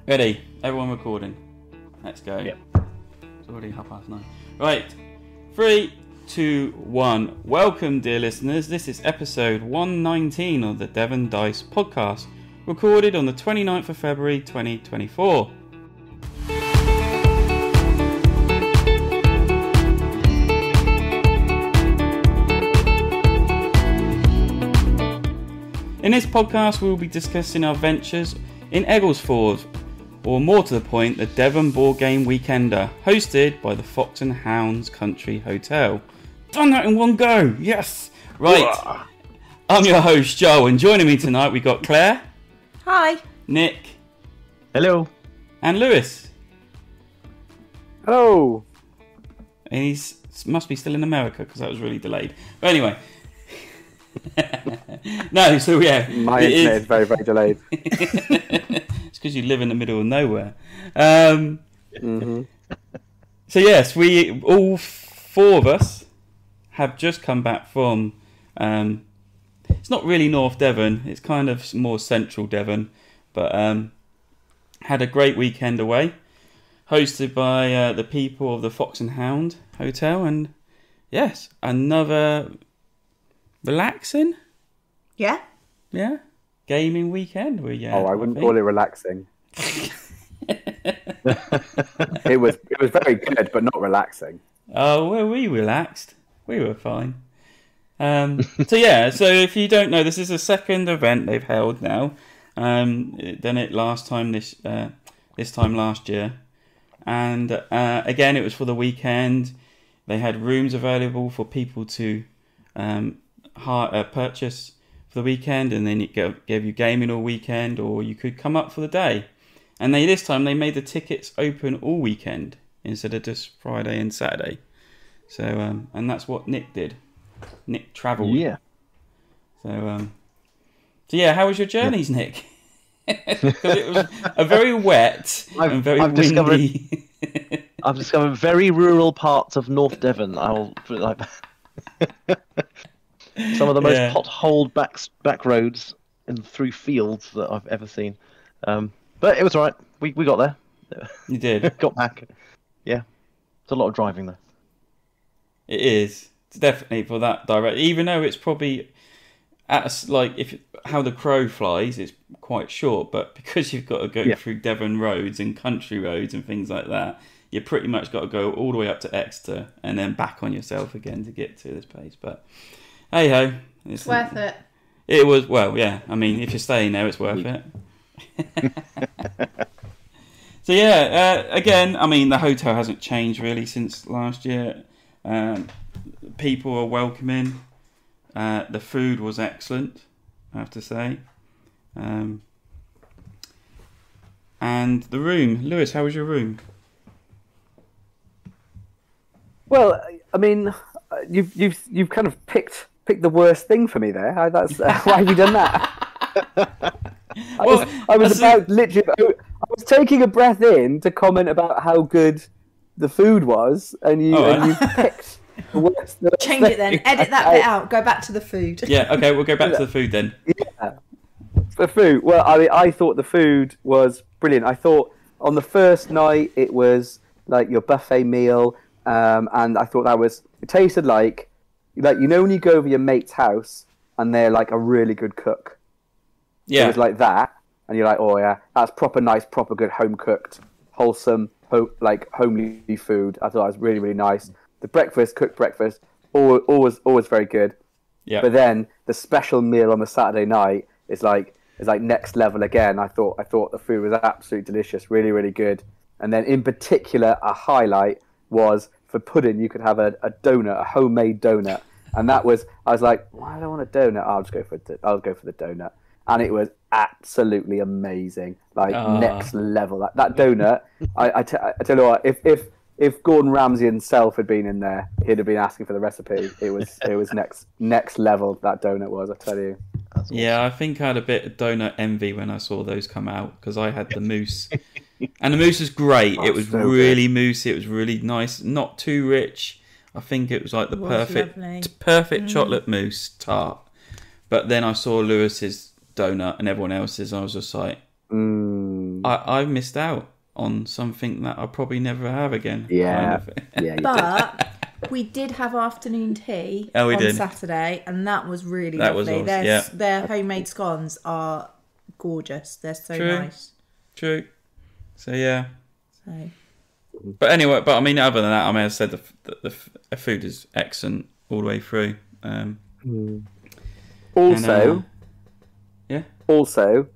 Ready? Everyone recording. Let's go. Yep. It's already 9:30. Right. 3, 2, 1. Welcome, dear listeners. This is episode 119 of the Devon Dice podcast, recorded on the 29th of February 2024. In this podcast, we will be discussing our ventures in Eggesford, or more to the point, the Devon Board Game Weekender, hosted by the Fox and Hounds Country Hotel. Done that in one go! Yes! Right. I'm your host, Joe, and joining me tonight we got Claire. Hi. Nick. Hello. And Lewis. Hello. And he must be still in America because that was really delayed. But anyway. No, so yeah. My internet is very, very delayed. It's because you live in the middle of nowhere. So yes, we all four of us have just come back from. It's not really North Devon; it's kind of more central Devon, but had a great weekend away, hosted by the people of the Fox and Hound Hotel, and yes, another relaxing. Yeah. Yeah. Gaming weekend. I wouldn't call it relaxing. It was very good, but not relaxing. Oh, well, we relaxed. We were fine. So if you don't know, this is the second event they've held now. Done it last time this time last year, and again it was for the weekend. They had rooms available for people to purchase for the weekend, and then it gave you gaming all weekend, or you could come up for the day. And this time they made the tickets open all weekend instead of just Friday and Saturday. So and that's what Nick did. Nick travelled. Yeah. So how was your journeys, Nick? Because it was a very wet and very windy. I've discovered very rural parts of North Devon. I'll put it like that. Some of the most potholed back roads and through fields that I've ever seen. But it was all right. We got there. You did. Got back. Yeah. It's a lot of driving there. It is. It's definitely for that direct. Even though it's probably how the crow flies, it's quite short. But because you've got to go through Devon roads and country roads and things like that, you pretty much got to go all the way up to Exeter and then back on yourself again to get to this place. But hey ho, it's worth it. It was, well, yeah. I mean, if you're staying there, it's worth it. So again, I mean, the hotel hasn't changed really since last year. People are welcoming. The food was excellent, I have to say. And the room, Lewis, how was your room? Well, I mean, you've kind of picked the worst thing for me there. That's why have you done that? I was taking a breath in to comment about how good the food was, and you picked the worst. Change it then. Edit that bit out. Go back to the food. Yeah. Okay, we'll go back to the food then. Yeah. The food. Well, I mean, I thought the food was brilliant. I thought on the first night it was like your buffet meal. And I thought it tasted like when you go over your mate's house and they're like a really good cook. Yeah. It was like that, and you're like, oh yeah, that's proper nice, proper good home cooked, wholesome, homely food. I thought it was really, really nice. The cooked breakfast, always very good. Yeah. But then the special meal on the Saturday night is like next level again. I thought the food was absolutely delicious, really, really good. And then in particular, a highlight was for pudding. You could have a donut, a homemade donut, and I was like, why do I want a donut? I'll go for the donut, and it was absolutely amazing, next level. That donut, I tell you what, if Gordon Ramsay himself had been in there, he'd have been asking for the recipe. It was next level. That donut was, I tell you. Awesome. Yeah, I think I had a bit of donut envy when I saw those come out because I had the mousse. And the mousse was great. It was so really moussey. It was really nice. Not too rich. I think it was like the perfect chocolate mousse tart. But then I saw Lewis's donut and everyone else's. I was just like, I missed out on something that I'll probably never have again. Yeah. Kind of. Yeah. But we did have afternoon tea on Saturday, and that was really lovely. Was awesome. Their homemade scones are gorgeous. They're so nice. True. So yeah. So. But anyway, I mean, other than that, I mean, I said the food is excellent all the way through. Also,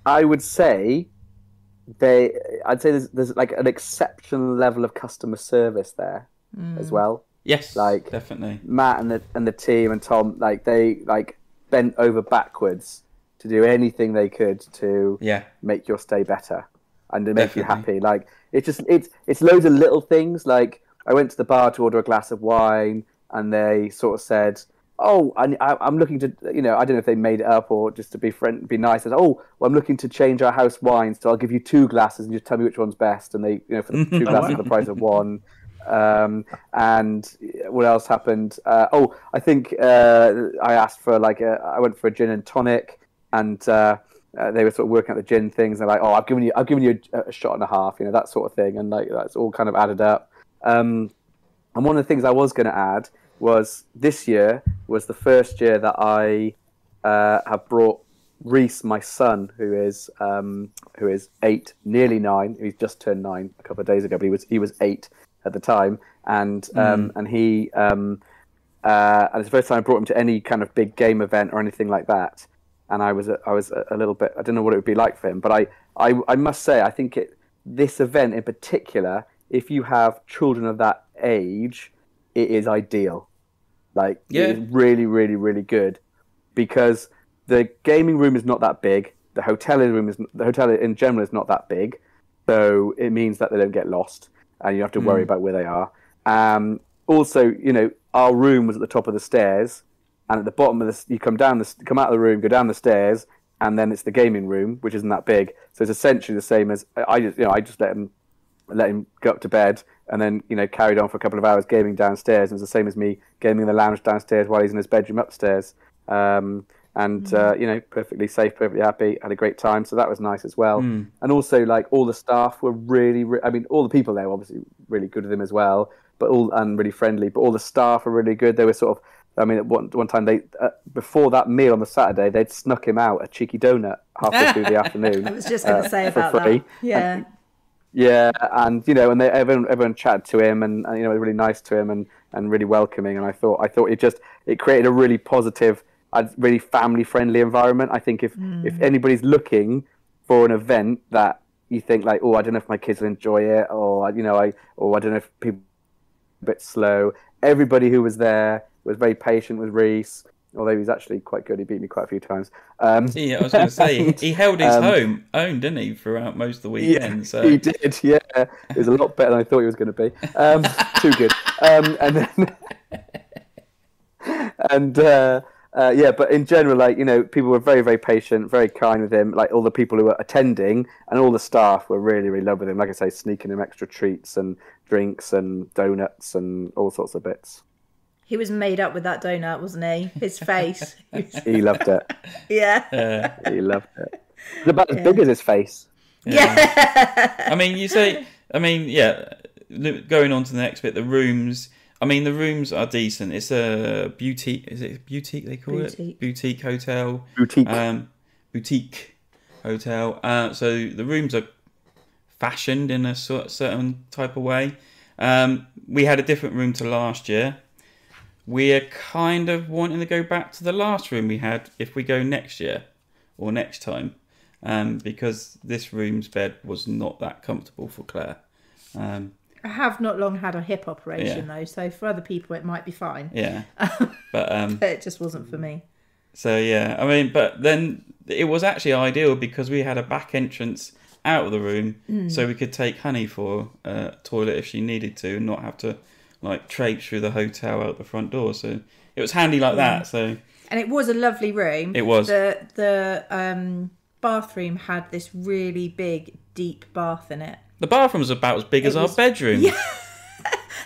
I would say I'd say there's like an exceptional level of customer service there as well. Yes, like definitely. Matt and the team and Tom, like they bent over backwards to do anything they could to make your stay better and to make you happy. Like it's loads of little things. Like I went to the bar to order a glass of wine, and they sort of said, "Oh, I'm looking to, I don't know if they made it up or just to be nice." I said, "Oh, well, I'm looking to change our house wine, so I'll give you 2 glasses and just tell me which one's best." And they, for the 2 glasses at the price of 1. And what else happened? I think I asked for I went for a gin and tonic, and they were sort of working out the gin things. They're like, "Oh, I've given you a shot and a half," that sort of thing, and like that's all kind of added up. And one of the things I was going to add was this year was the first year that I have brought Reese, my son, who is 8, nearly 9. He's just turned 9 a couple of days ago, but he was 8 at the time, and he and it's the first time I brought him to any kind of big game event or anything like that. And I was a little bit, I don't know what it would be like for him, but I must say I think this event in particular, if you have children of that age, it is ideal. Like, it is really, really, really good, because the gaming room is not that big. The hotel in general is not that big, so it means that they don't get lost, and you don't have to worry about where they are. Also, our room was at the top of the stairs, and at the bottom of you come out of the room, go down the stairs, and then it's the gaming room, which isn't that big. So it's essentially the same as I just let him go up to bed, and then carried on for a couple of hours gaming downstairs. It was the same as me gaming in the lounge downstairs while he's in his bedroom upstairs. Perfectly safe, perfectly happy, had a great time. So that was nice as well. And also, all the staff were really, all the people there were obviously really good with him as well, and really friendly. But all the staff were really good. They were sort of, at one time they before that meal on the Saturday, they'd snuck him out a cheeky donut halfway through the afternoon. I was just going to say about free. that. Yeah. And everyone chatted to him, and were really nice to him and really welcoming. And I thought it created a really positive, really family friendly environment. I think if anybody's looking for an event that you think I don't know if my kids will enjoy it, or I don't know if people are a bit slow. Everybody who was there was very patient with Reese, although he was actually quite good. He beat me quite a few times. I was going to say, he held his own, didn't he, throughout most of the weekend? Yeah, so. He did, yeah. It was a lot better than I thought he was going to be. Too good. But in general, people were very, very patient, very kind with him. All the people who were attending and all the staff were really, really lovely with him. Like I say, sneaking him extra treats and drinks and donuts and all sorts of bits. He was made up with that donut, wasn't he? His face. He loved it. Yeah. He loved it. It was about as big as his face. Yeah. Going on to the next bit, the rooms. The rooms are decent. It's a boutique. Is it a boutique they call it? Boutique hotel. Boutique hotel. So the rooms are fashioned in a certain type of way. We had a different room to last year. We're kind of wanting to go back to the last room we had if we go next year or next time, because this room's bed was not that comfortable for Claire. I have not long had a hip operation though, so for other people it might be fine. Yeah, but it just wasn't for me. So but then it was actually ideal because we had a back entrance out of the room, so we could take Honey for a toilet if she needed to, and not have to traipse through the hotel out the front door. So it was handy like that. So, and it was a lovely room. It was. The bathroom had this really big, deep bath in it. The bathroom was about as big as our bedroom. Yeah.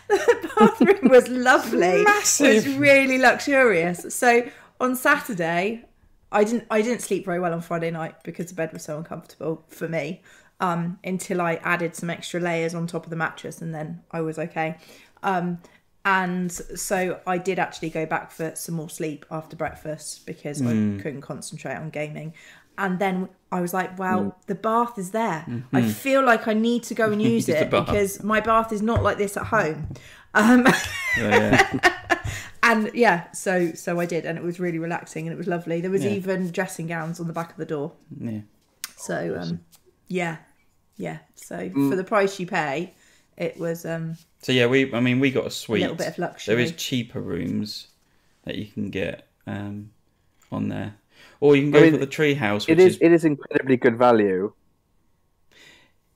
The bathroom was lovely. Massive. It was really luxurious. So on Saturday, I didn't sleep very well on Friday night because the bed was so uncomfortable for me. Until I added some extra layers on top of the mattress, and then I was okay. And so I did actually go back for some more sleep after breakfast because I couldn't concentrate on gaming. And then I was like, well, the bath is there. I feel like I need to go and use it because my bath is not like this at home. And yeah, so I did, and it was really relaxing and it was lovely. There was even dressing gowns on the back of the door. Yeah. So yeah. So for the price you pay, it was So yeah, we got a suite. A little bit of luxury. There is cheaper rooms that you can get on there, or you can go for the tree house. It is incredibly good value.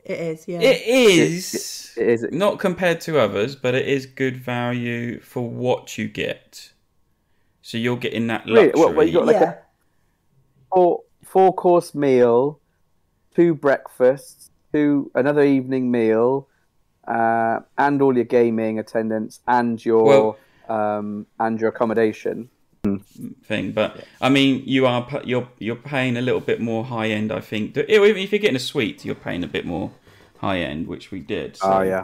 It is, yeah. It is. It is not compared to others, but it is good value for what you get. So you're getting that luxury. What, you got like a four-course meal, 2 breakfasts, another evening meal, and all your gaming attendance and your accommodation thing. But I mean, you're paying a little bit more high end. I think if you're getting a suite, you're paying a bit more high end, which we did. So, oh yeah.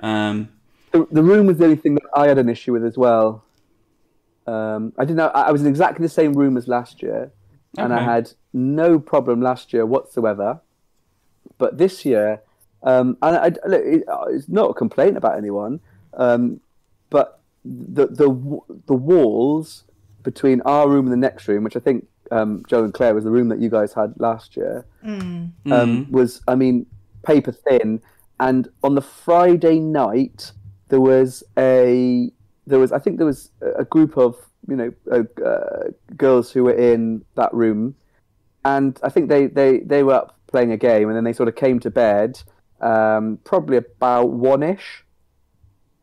The room was the only thing that I had an issue with as well. I didn't know. I was in exactly the same room as last year, and I had no problem last year whatsoever. But this year, and it's not a complaint about anyone, but the walls between our room and the next room, which I think Joe and Claire was the room that you guys had last year, was, paper thin. And on the Friday night, there was a group of girls who were in that room, and I think they were up playing a game, and then they sort of came to bed probably about 1-ish,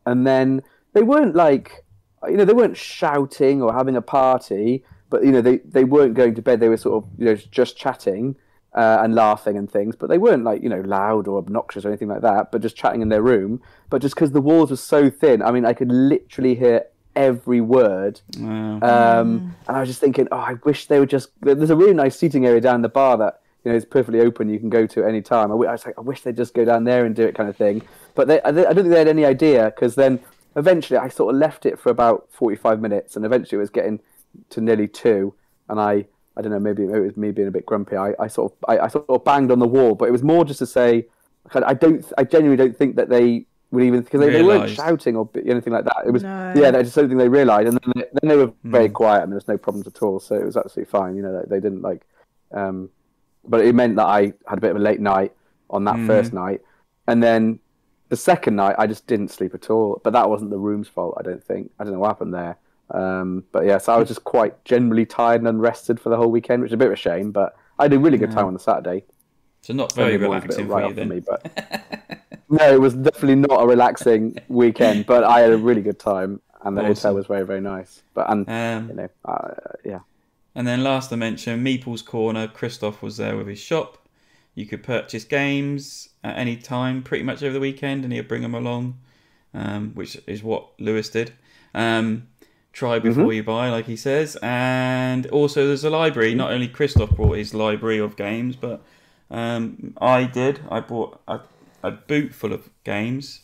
and then they weren't they weren't shouting or having a party, but they weren't going to bed. They were sort of just chatting and laughing and things, but they weren't loud or obnoxious or anything like that, but just chatting in their room. But just because the walls were so thin, I could literally hear every word. Wow. And I was just thinking, I wish they would just. There's a really nice seating area down the bar that is perfectly open. You can go to at any time. I was like, I wish they'd just go down there and do it, kind of thing. But I don't think they had any idea, because then eventually I sort of left it for about 45 minutes, and eventually it was getting to nearly 2, and I don't know, maybe it was me being a bit grumpy. I sort of banged on the wall, but it was more just to say, I genuinely don't think that they would even, because they weren't shouting or anything like that. It was I just don't think they realised, and then they were very quiet, and there was no problems at all, so it was absolutely fine. They didn't but it meant that I had a bit of a late night on that first night, and then the second night I just didn't sleep at all. But that wasn't the room's fault, I don't think. I don't know what happened there. But yeah, so I was just quite generally tired and unrested for the whole weekend, which is a bit of a shame. But I had a really good time on the Saturday. So not very relaxing for you then. Me, but no, it was definitely not a relaxing weekend. But I had a really good time, and the hotel was very, very nice. But yeah. And then last I mentioned, Meeples Corner. Christoph was there with his shop. You could purchase games at any time, pretty much over the weekend, and he'd bring them along, which is what Lewis did. Try before you buy, like he says. And also there's a library. Not only Christoph brought his library of games, but I did. I bought a boot full of games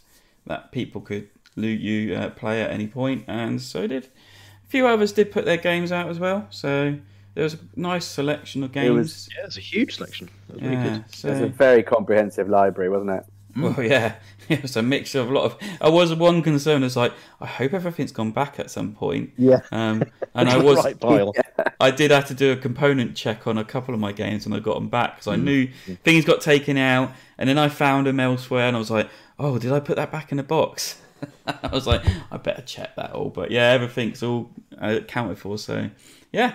that people could play at any point, and so did a few others did put their games out as well. So there was a nice selection of games. It was a huge selection. It was really good. So, it was a very comprehensive library, wasn't it? Well, yeah, it was a mixture of a lot of. I was one concern. It's like, I hope everything's gone back at some point. Yeah. And I did have to do a component check on a couple of my games when I got them back, because I knew things got taken out, and then I found them elsewhere, and I was like, oh, did I put that back in the box? I was like, I better check that all. But yeah, everything's all accounted for. So yeah,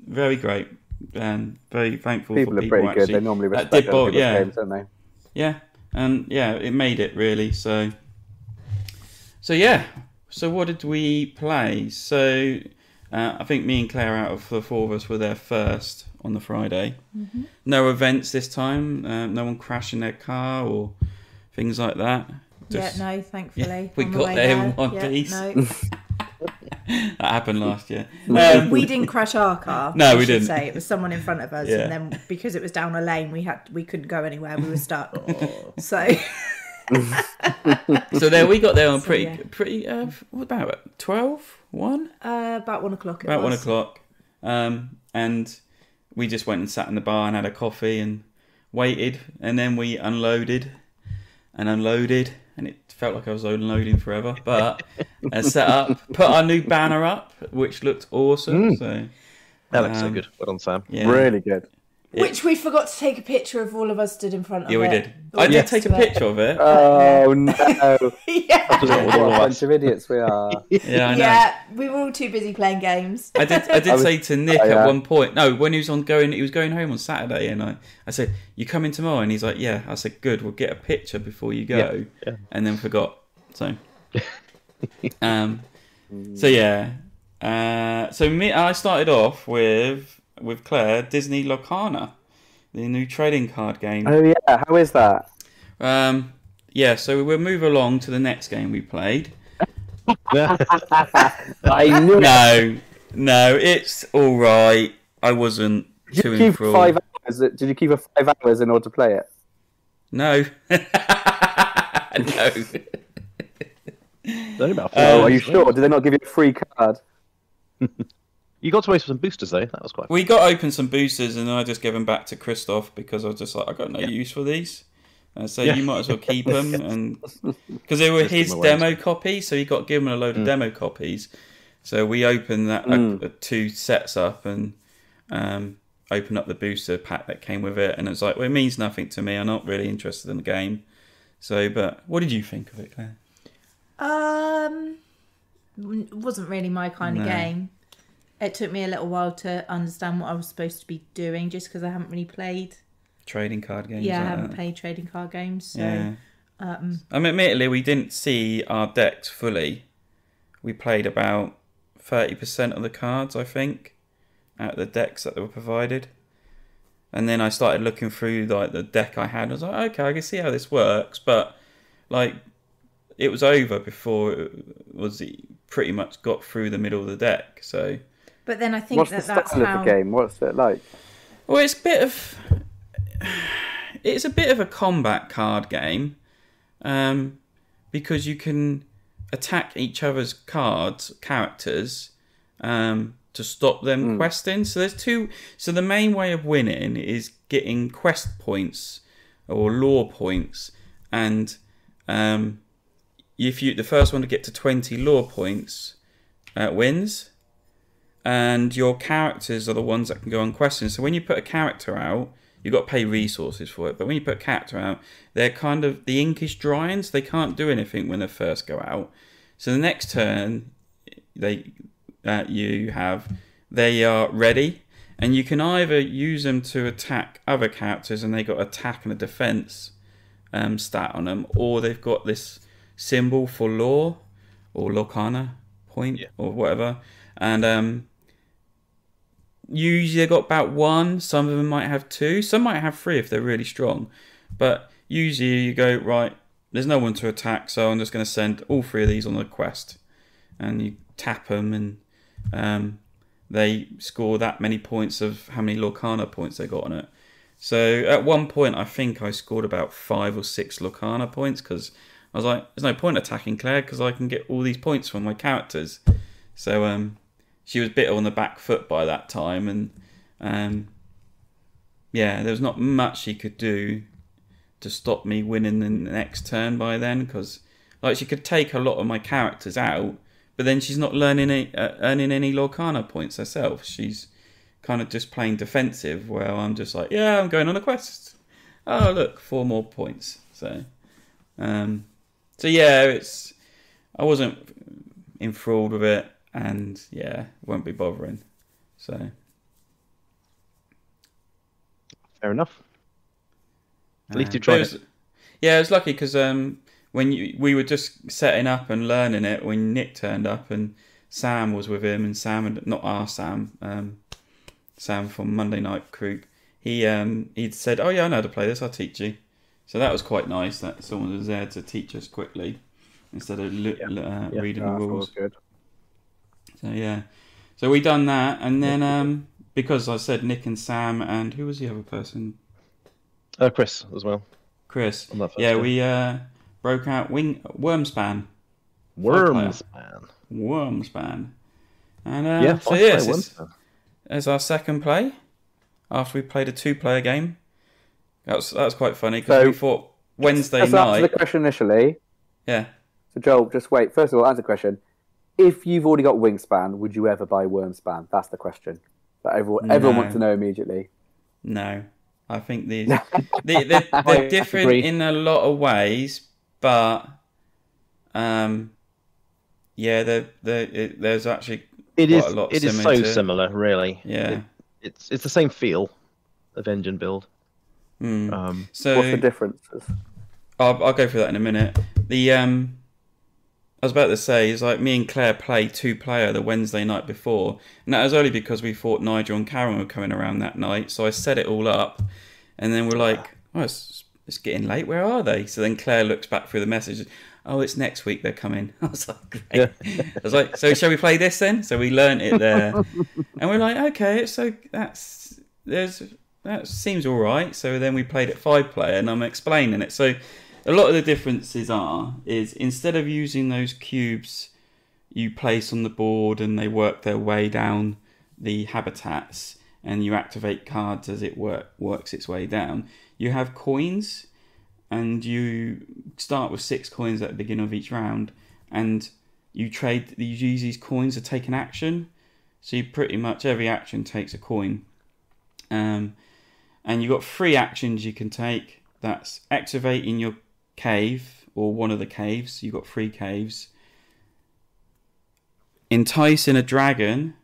very great, and very thankful. People for are pretty good. They normally respect other people's games, don't they? Yeah. And yeah, it made it really. So yeah. So what did we play? So I think me and Claire, out of the 4 of us, were there first on the Friday. No events this time. No one crashing their car or things like that. No, thankfully. We got there in one piece. No. happened last year. We didn't crash our car. No, I we should didn't. say it was someone in front of us, Yeah. and then because it was down a lane, we couldn't go anywhere. We were stuck. So So we got there on pretty. What about 12? 1? about 1 o'clock. About 1 o'clock. And we just went and sat in the bar and had a coffee and waited, and then we unloaded, and it felt like I was unloading forever. But set up, put our new banner up, which looked awesome. So That looks so good. Well done, Sam. yeah. Really good. Which we forgot to take a picture of all of us stood in front of it. Yeah, we did. I did take a picture of it. Oh no! Yeah. What a bunch of idiots we are. Yeah, I know. Yeah, we were all too busy playing games. I did say to Nick yeah. at one point, no, when he was going home on Saturday, and I said, "You coming tomorrow?" And he's like, "Yeah." I said, "Good, we'll get a picture before you go." Yeah. And then forgot. So, so yeah. I started off with Claire, Disney Lorcana, the new trading card game. Oh yeah, how is that? Yeah, so we'll move along to the next game we played. I knew it. No, it's all right. I wasn't Did too you keep enthralled. 5 hours? Did you keep 5 hours in order to play it? No. No. It's only about 4 Oh, are hours. you sure? Did they not give you a free card? You got to waste some boosters though. That was quite. We got open some boosters, and I just gave them back to Christoph because I was just like, I got no use for these. So you might as well keep them, and because they were Just his give 'em away. demo copies, so he got given a load of demo copies. So we opened that 2 sets up and opened up the booster pack that came with it, and it was like, well, it means nothing to me. I'm not really interested in the game. So, but what did you think of it, Claire? Wasn't really my kind of game. It took me a little while to understand what I was supposed to be doing, just because I haven't really played. Trading card games. Yeah, I like haven't that. played trading card games. So Yeah. I mean, admittedly, we didn't see our decks fully. We played about 30% of the cards, I think, out of the decks that were provided. And then I started looking through like the deck I had. I was like, okay, I can see how this works, but like it was over before it was pretty much got through the middle of the deck. So, but then I think What's the that's style how. of the game? What's it like? well, it's a bit of a combat card game, because you can attack each other's characters, to stop them questing. So there's 2. So the main way of winning is getting quest points or lore points, and if the first one to get to 20 lore points wins. And your characters are the ones that can go on questions. So when you put a character out, you've got to pay resources for it. But when you put a character out, they're kind of the ink is drying, so they can't do anything when they first go out. So the next turn they are ready, and you can either use them to attack other characters, and they got attack and a defense stat on them, or they've got this symbol for lore or Lorcana point or whatever, and usually they've got about 1. Some of them might have 2. Some might have 3 if they're really strong. But usually you go, right, there's no one to attack, so I'm just going to send all 3 of these on a quest. And you tap them, and they score that many points of how many Lorcana points they got on it. So at one point, I think I scored about 5 or 6 Lorcana points, because I was like, there's no point attacking Claire, because I can get all these points from my characters. So, she was a bit on the back foot by that time, and there was not much she could do to stop me winning the next turn by then, because like she could take a lot of my characters out, but then she's not earning any Lorcana points herself. She's kind of just playing defensive, where I'm just like, yeah, I'm going on a quest. Oh, look, 4 more points. So yeah, I wasn't enthralled with it. And won't be bothering. So Fair enough. At least you tried it. Yeah, it was lucky because when we were just setting up and learning it when Nick turned up, and Sam was with him, and Sam, not our Sam, Sam from Monday Night Crew, he'd said, "Oh yeah, I know how to play this. I'll teach you." So that was quite nice that someone was there to teach us quickly instead of reading the rules. Good. So yeah, so we done that, and then because I said Nick and Sam, and who was the other person? Chris as well. Chris. On that first Yeah, day. we broke out Wyrmspan. Wyrmspan. And so yes, it's our second play after we played a 2-player game. That was quite funny because we thought Wednesday night. Answer the question initially. Yeah. So Joel, just wait. First of all, answer the question. If you've already got Wingspan, would you ever buy Wyrmspan? That's the question that everyone wants to know immediately. No, I think they're different in a lot of ways, but there's actually it is so similar, really. Yeah, it's the same feel of engine build. So what's the differences? I'll go through that in a minute. I was about to say, it's like me and Claire played 2-player the Wednesday night before, and that was only because we thought Nigel and Karen were coming around that night. So I set it all up, and then we're like, "Oh, it's getting late. Where are they?" So then Claire looks back through the messages. "Oh, it's next week they're coming." I was like, "Great." Yeah. I was like, "So shall we play this then?" So we learnt it there, and we're like, "Okay, so that seems all right." So then we played it 5-player, and I'm explaining it. So a lot of the differences is instead of using those cubes you place on the board and they work their way down the habitats and you activate cards as it works its way down, you have coins, and you start with 6 coins at the beginning of each round, and you use these coins to take an action. So you pretty much every action takes a coin, and you've got 3 actions you can take. That's activating your cave or one of the caves. You've got 3 caves. Enticing a dragon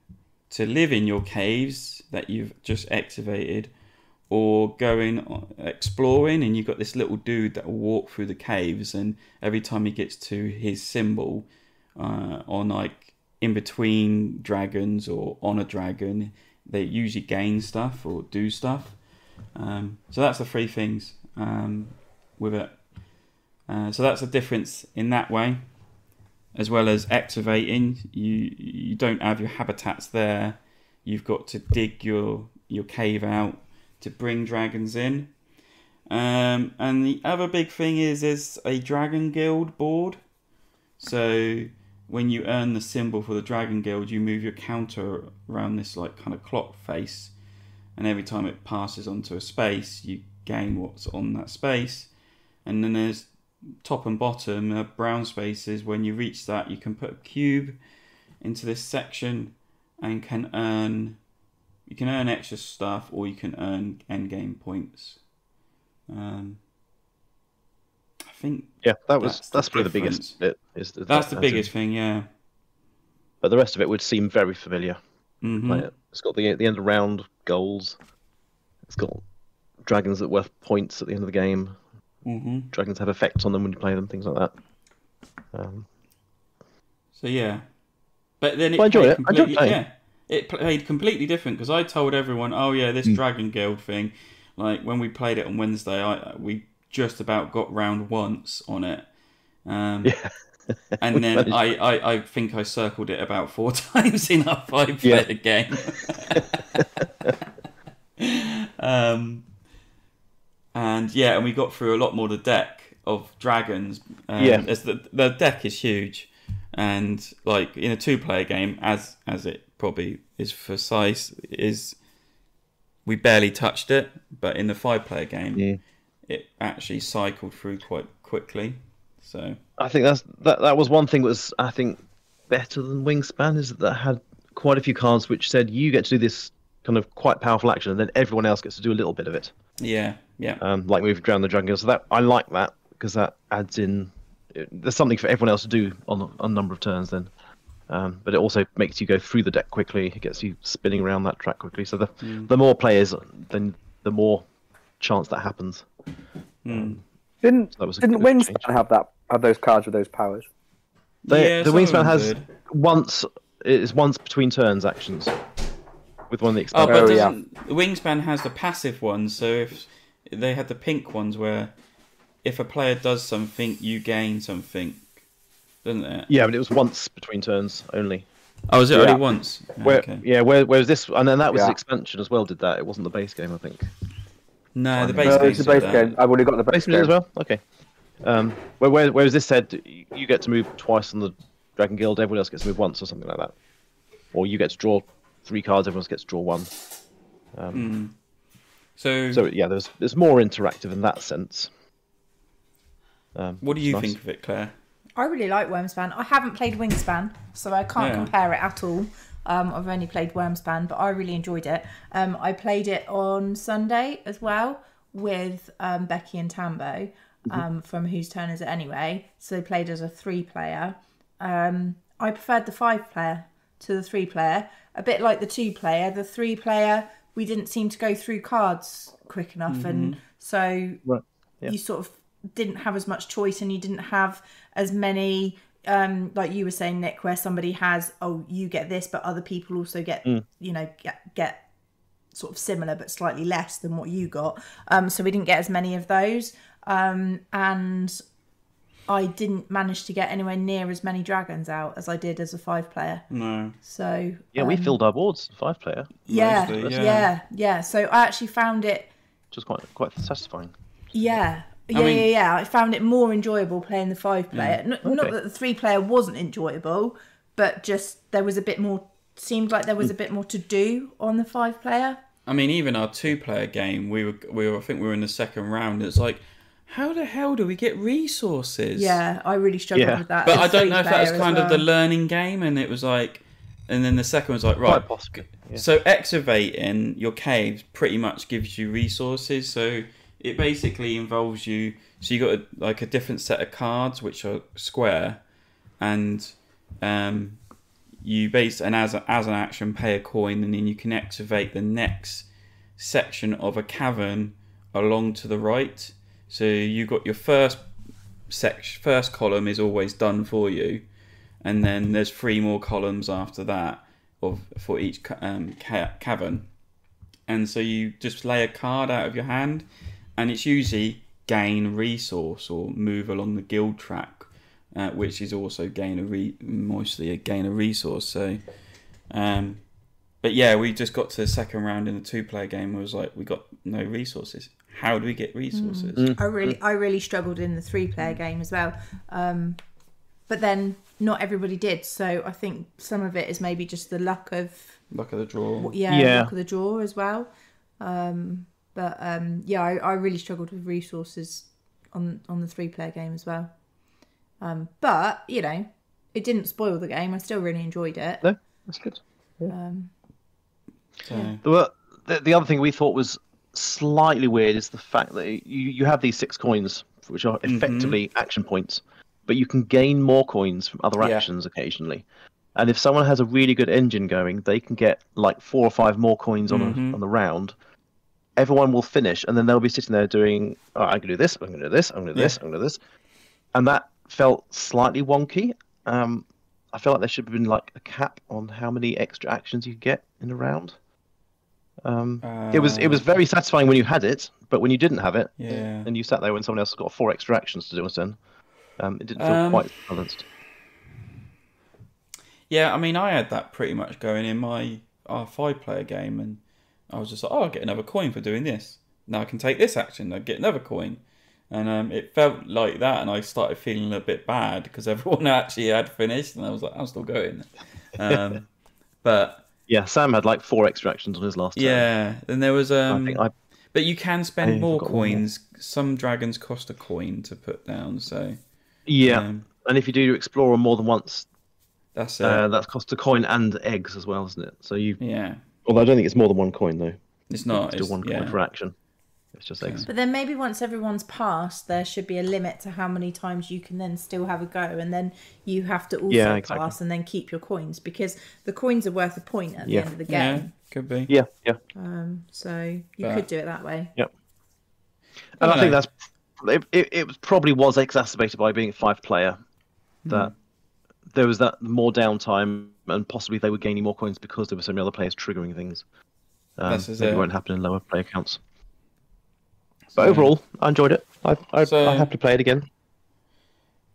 to live in your caves that you've just activated, or going exploring, and you've got this little dude that will walk through the caves, and every time he gets to his symbol on like in between dragons or on a dragon, they usually gain stuff or do stuff. So that's the 3 things with it. So that's a difference in that way, as well as activating. You don't have your habitats there. You've got to dig your cave out to bring dragons in. And the other big thing is there's a Dragon Guild board. So when you earn the symbol for the Dragon Guild, you move your counter around this like kind of clock face, and every time it passes onto a space, you gain what's on that space. And then there's top and bottom brown spaces. When you reach that, you can put a cube into this section and can earn extra stuff, or you can earn end game points. I think that's probably the biggest bit. That's the biggest thing, yeah. But the rest of it would seem very familiar. Mm-hmm. Like, it's got the end of round goals. It's got dragons that are worth points at the end of the game. Mm-hmm. Dragons have effects on them when you play them, things like that. So yeah, but then I enjoyed it. It played completely different, because I told everyone, "Oh yeah, this Dragon Guild thing." Like when we played it on Wednesday, we just about got round once on it. And then I think I circled it about 4 times in our 5-player game. And we got through a lot more the deck of dragons. As the deck is huge, and like in a 2-player game, as it probably is for size, we barely touched it. But in the 5-player game, it actually cycled through quite quickly. So I think that was one thing that was, I think, better than Wingspan, is that had quite a few cards which said you get to do this kind of quite powerful action, and then everyone else gets to do a little bit of it. Yeah. Like moving around the dragon. So that I like that, because that adds in. There's something for everyone else to do on a number of turns then. But it also makes you go through the deck quickly. It gets you spinning around that track quickly. So the more players, then the more chance that happens. Didn't Wingspan have those cards with those powers? The Wingspan has once between turns actions with one of the expansions. The Wingspan has the passive ones. So if they had the pink ones where if a player does something, you gain something, doesn't it? Yeah, but it was once between turns only. Oh, was it only once? Yeah, whereas this, and then that was Yeah. the expansion as well. Did that? It wasn't the base game, I think. No, the No, base it's the base game. I've already got the base Base game as game. well. Okay. Whereas this said you get to move twice on the Dragon Guild, everyone else gets to move once or something like that, or you get to draw 3 cards, everyone else gets to draw 1. So yeah, there's more interactive in that sense. what do you nice. think of it, Claire? I really like Wyrmspan. I haven't played Wingspan, so I can't compare it at all. I've only played Wyrmspan, but I really enjoyed it. I played it on Sunday as well with Becky and Tambo from Whose Turn Is It Anyway? So they played as a 3-player. I preferred the 5-player to the 3-player. A bit like the 2-player. The 3-player, we didn't seem to go through cards quick enough, and so you sort of didn't have as much choice, and you didn't have as many like you were saying, Nick, where somebody has, oh, you get this, but other people also get get sort of similar but slightly less than what you got. So we didn't get as many of those, and I didn't manage to get anywhere near as many dragons out as I did as a 5-player. No. So yeah, we filled our boards 5-player, yeah. So I actually found it, which was quite satisfying. Yeah. I found it more enjoyable playing the 5-player. Not that the 3-player wasn't enjoyable, but just there was a bit more. Seemed like there was a bit more to do on the 5-player. I mean, even our 2-player game, we were. I think we were in the second round. It's like, how the hell do we get resources? Yeah, I really struggled with that. But I don't know if that was kind of the learning game, and it was like, and then the second was like, right. So excavating your caves pretty much gives you resources. So it basically involves you. So you got like a different set of cards which are square, and you as an action pay a coin, and then you can excavate the next section of a cavern along to the right. So you got your first column is always done for you, and then there's 3 more columns after that for each cavern, and so you just lay a card out of your hand. And it's usually gain resource or move along the guild track, which is also mostly a gain a resource. So, but yeah, we just got to the second round in the 2-player game. It was like, we got no resources. How do we get resources? I really struggled in the 3-player game as well. But then not everybody did. So I think some of it is maybe just the luck of the draw. Yeah, luck of the draw as well. But I really struggled with resources on the 3-player game as well. But it didn't spoil the game. I still really enjoyed it. No, that's good. The other thing we thought was slightly weird is the fact that you have these 6 coins, which are effectively action points, but you can gain more coins from other actions occasionally. And if someone has a really good engine going, they can get like 4 or 5 more coins on the round. Everyone will finish, and then they'll be sitting there doing, oh, I'm going to do this, I'm going to do this, I'm going to do this, I'm going to do this. And that felt slightly wonky. I feel like there should have been like a cap on how many extra actions you could get in a round. It was very satisfying when you had it, but when you didn't have it, and you sat there when someone else got 4 extra actions to do a turn, it didn't feel quite balanced. Yeah, I mean, I had that pretty much going in our 5-player game, and I was just like, oh, I'll get another coin for doing this. Now I can take this action, I'll get another coin. And it felt like that, and I started feeling a bit bad because everyone actually had finished, and I was like, I'm still going. But yeah, Sam had like 4 extra actions on his last turn. Yeah, then there was... but you can spend more coins. Some dragons cost a coin to put down, so... Yeah, and if you do Explorer more than once, that's that costs a coin and eggs as well, isn't it? So you... Yeah. Although I don't think it's more than 1 coin, though. It's not. It's still 1 coin for action. It's just eggs. But then maybe once everyone's passed, there should be a limit to how many times you can then still have a go, and then you have to also pass and then keep your coins, because the coins are worth a point at the end of the game. Yeah, could be. Yeah. So you could do it that way. Yep. And I think that's it probably was exacerbated by being a 5-player, that there was that more downtime, and possibly they were gaining more coins because there were so many other players triggering things. Maybe won't happen in lower player counts. But overall, I enjoyed it. I happily play it again.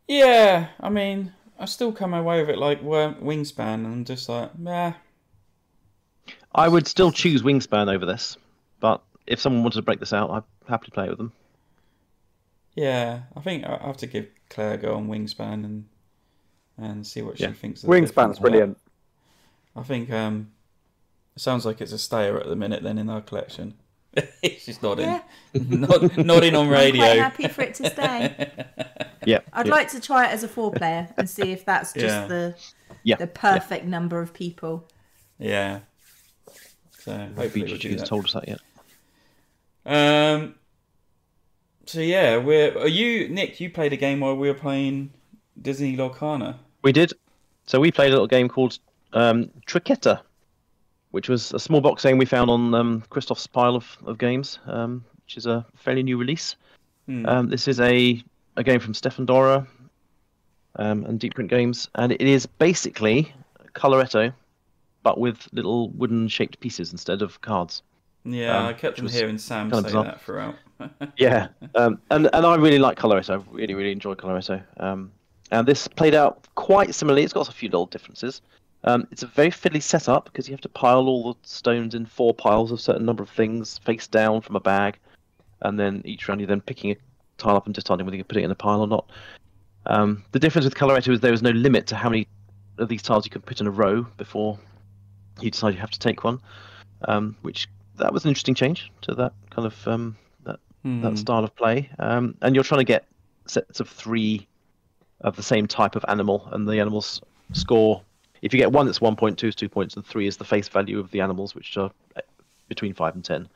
Yeah, I mean, I still come away with it like Wingspan, and I'm just like, meh. I would still choose Wingspan over this, but if someone wanted to break this out, I'd happily play it with them. Yeah, I think I have to give Claire a go on Wingspan and see what she thinks of the Wingspan's difference. brilliant. I think it sounds like it's a stayer at the minute then in our collection. She's nodding. Yeah. Nodding on radio. I'm quite happy for it to stay. Yeah. I'd like to try it as a 4-player and see if that's just the perfect number of people. Yeah. So hopefully we'll do that. Told us that yet. So yeah, Nick, you played a game while we were playing Disney Lorcana. We did. So we played a little game called Triqueta, which was a small box game we found on Christoph's pile of games, which is a fairly new release. This is a game from Stefan Dora and Deep Print Games, and it is basically Coloretto, but with little wooden-shaped pieces instead of cards. Yeah, I kept on hearing Sam say that throughout. Yeah, and I really like Coloretto. I really, really enjoy Coloretto. And this played out quite similarly. It's got a few little differences. It's a very fiddly setup because you have to pile all the stones in 4 piles of a certain number of things face down from a bag, and then each round you're then picking a tile up and deciding whether you can put it in a pile or not. The difference with Coloretto is there is no limit to how many of these tiles you can put in a row before you decide you have to take one, which that was an interesting change to that kind of that style of play. And you're trying to get sets of 3 of the same type of animal, and the animals score. If you get 1, it's 1 point, 2 is 2 points, and 3 is the face value of the animals, which are between 5 and 10.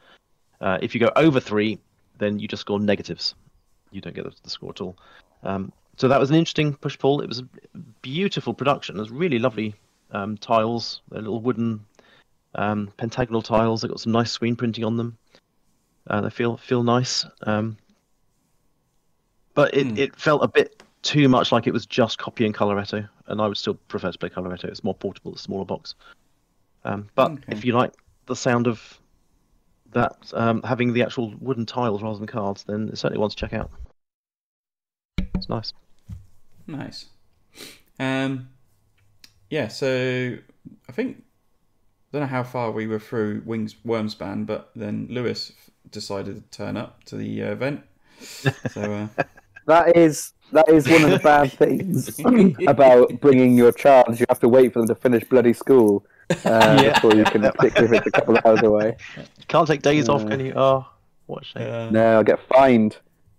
If you go over 3, then you just score negatives. You don't get the score at all. So that was an interesting push-pull. It was a beautiful production. It was really lovely tiles. They're little wooden pentagonal tiles. They've got some nice screen printing on them. They feel nice. But it felt a bit too much like it was just copying Coloretto, and I would still prefer to play Coloretto. It's more portable, it's a smaller box. But if you like the sound of that, having the actual wooden tiles rather than cards, then it's certainly one to check out. It's nice. Nice. Yeah, so I think, I don't know how far we were through Wyrmspan, but then Lewis decided to turn up to the event. So That is one of the bad things about bringing your child. You have to wait for them to finish bloody school before you can stick with it a couple of hours away. You can't take days off, can you? Oh, what a shame. No, I'll get fined.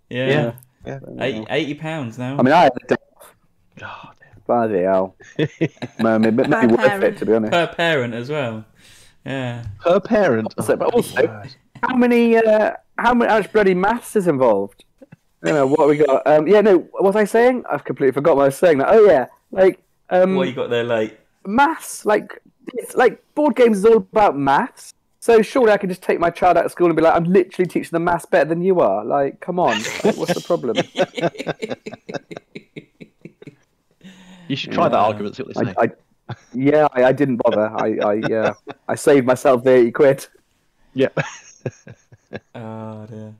Yeah. Yeah. £80 now. I mean, I had a day off. Oh, Bloody hell. Maybe worth it, to be honest. Per parent as well. Yeah. Per parent. But also, how much bloody maths is involved? You know, what we got? What was I saying? I've completely forgot what I was saying. Oh yeah, like what you got there late? Maths, it's like board games is all about maths. So surely I could just take my child out of school and be like, I'm literally teaching them maths better than you are. Like, come on, like, what's the problem? You should try that argument. See what they say. I didn't bother. I saved myself the £80. Yeah. Oh dear.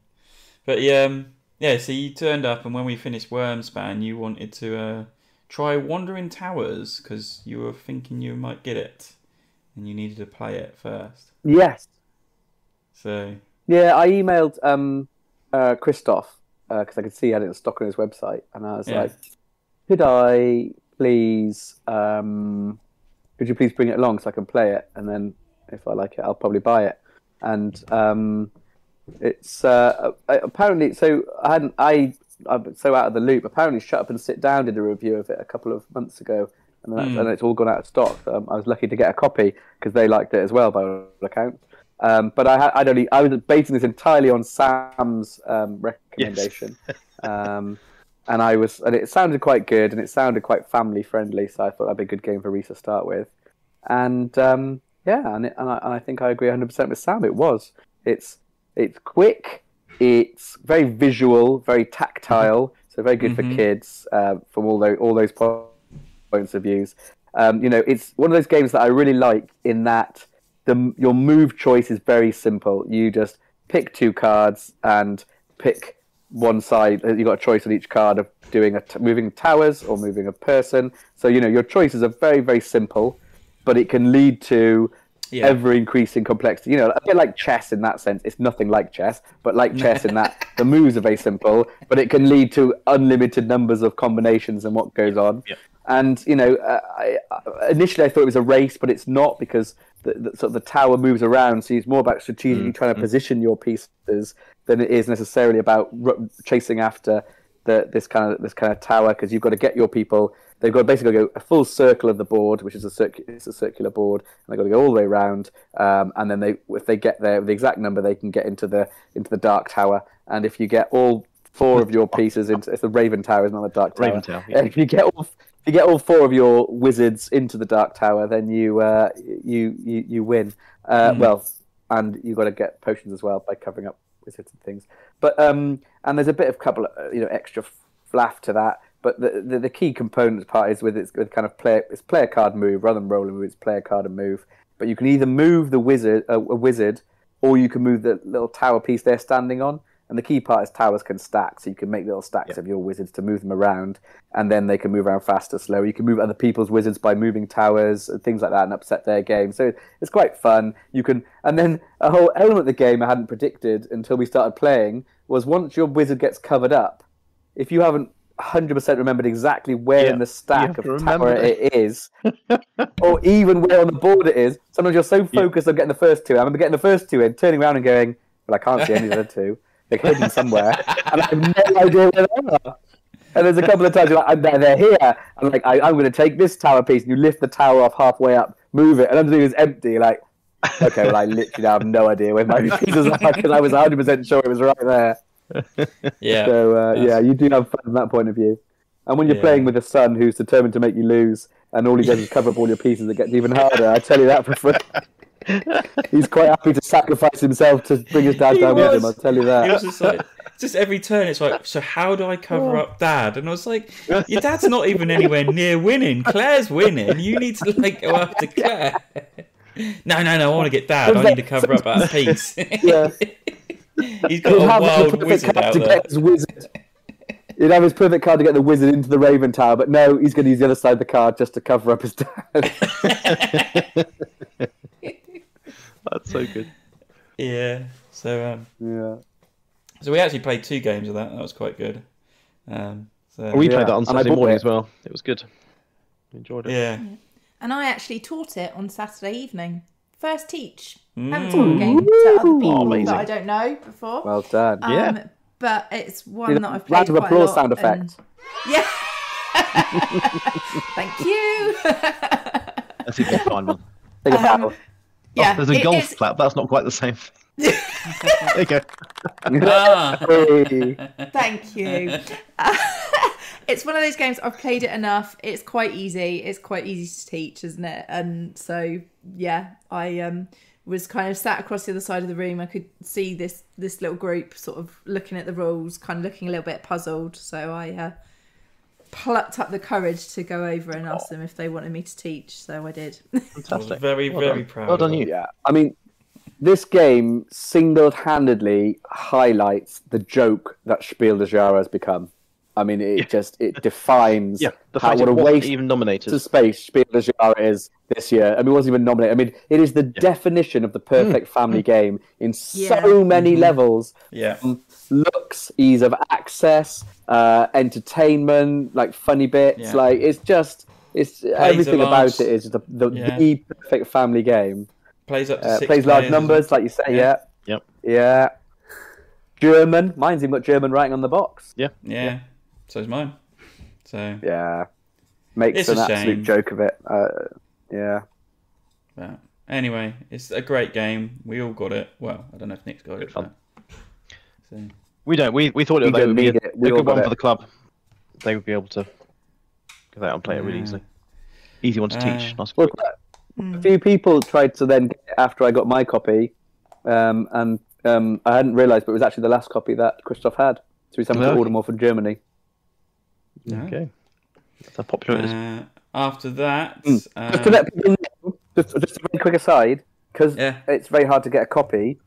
But yeah. So you turned up, and when we finished Wyrmspan, you wanted to try Wandering Towers because you were thinking you might get it, and you needed to play it first. Yes. So. Yeah, I emailed Christoph because I could see he had it in stock on his website, and I was like, could I please, could you please bring it along so I can play it, and then if I like it, I'll probably buy it. And it's apparently, so I'm so out of the loop. Apparently, Shut Up and Sit Down did a review of it a couple of months ago, and it's all gone out of stock. I was lucky to get a copy because they liked it as well, by all accounts. But I was basing this entirely on Sam's recommendation. Yes. And it sounded quite good, and it sounded quite family friendly, so I thought that'd be a good game for Reese to start with. And I think I agree 100% with Sam. It's quick, it's very visual, very tactile, so very good for kids from all those points of views. It's one of those games that I really like in that your move choice is very simple. You just pick 2 cards and pick one side. You've got a choice on each card of doing moving towers or moving a person. So your choices are very, very simple, but it can lead to ever increasing complexity. A bit like chess in that sense. It's nothing like chess, but like chess in that the moves are very simple, but it can lead to unlimited numbers of combinations and what goes on. Yep. And initially I thought it was a race, but it's not, because the sort of the tower moves around. So it's more about strategically trying to position your pieces than it is necessarily about chasing after this kind of tower, because you've got to get your people. They've got to basically go a full circle of the board, which is a circular board, and they've got to go all the way around. And then if they get there, the exact number, they can get into the dark tower. And if you get all 4 of your pieces into, it's the Raven Tower, it's not the dark tower. Raven Tower. Yeah. If you get all 4 of your wizards into the dark tower, then you win. Well, and you've got to get potions as well by covering up wizards and things. But and there's a bit of couple extra flaff to that. But the key component part is with kind of player card move rather than roll and move. It's player card and move. But you can either move the wizard, or you can move the little tower piece they're standing on. And the key part is towers can stack, so you can make little stacks of your wizards to move them around, and then they can move around faster, slower. You can move other people's wizards by moving towers and things like that, and upset their game. So it's quite fun. And then a whole element of the game I hadn't predicted until we started playing was once your wizard gets covered up, if you haven't 100% remembered exactly where in the stack of tower it is, or even where on the board it is, sometimes you're so focused on getting the first 2. I remember getting the first 2 in, turning around and going, well, I can't see any of the other 2. They're hidden somewhere, and I have no idea where they are. And there's a couple of times you're like, they're here. I'm like, I'm going to take this tower piece, and you lift the tower off halfway up, move it, and underneath is empty. You're like, okay, well, I literally have no idea where my pieces are, because I was 100% sure it was right there. Yeah. So, you do have fun from that point of view. And when you're playing with a son who's determined to make you lose, and all he does is cover up all your pieces, it gets even harder. I tell you that for free. He's quite happy to sacrifice himself to bring his dad down with him, I'll tell you that. He was just like, just every turn it's like, so how do I cover up Dad? And I was like, your dad's not even anywhere near winning. Claire's winning. You need to go after Claire. No, I want to get Dad. I need to cover up that piece. Yeah. He's got a wild wizard out there. He'd have his perfect card to get the wizard into the Raven Tower, but no, he's going to use the other side of the card just to cover up his dad. That's so good. Yeah. So So we actually played 2 games of that. That was quite good. We played that on Saturday morning as well. It was good. Enjoyed it. Yeah. And I actually taught it on Saturday evening. First teach. Haven't taught a game to other people that I don't know before. Well done. But it's one that I've played round of quite applause a lot. Sound effect. Yeah. Thank you. That's a good fine one. Take a bow. Yeah, there's a golf clap. That's not quite the same. There you go. Thank you. It's one of those games I've played it enough. It's quite easy. It's quite easy to teach, isn't it? And so I was kind of sat across the other side of the room. I could see this little group sort of looking at the rules, kind of looking a little bit puzzled. So I plucked up the courage to go over and ask them if they wanted me to teach. So I did. Fantastic. Very proud. Well done, you. Yeah, I mean, this game single-handedly highlights the joke that Spiel des Jahres has become. I mean, it defines the fact what a waste even nominated of space Spiel des Jahres is this year. I mean, it wasn't even nominated. I mean, it is the definition of the perfect family game in so many levels. Yeah. Looks, ease of access, entertainment, like funny bits. Yeah. Like it's everything about it is the perfect family game. Plays up to 6 plays large players, numbers, like you say. Yep. Yeah. German. Mine's even got German writing on the box. Yeah. So's mine. So yeah, makes it's an a absolute shame. joke of it. Yeah. But anyway, it's a great game. We all got it. Well, I don't know if Nick's got it. fun. So We don't. We thought it would be a good one for the club. They would be able to go out and play it really easily. Easy one to teach. Nice. Well, a few people tried to then get it after I got my copy, and I hadn't realised, but it was actually the last copy that Christoph had. So he's having to order more from Germany. Okay. That's how popular it is. After that, Just to let people know, just a very quick aside, because it's very hard to get a copy.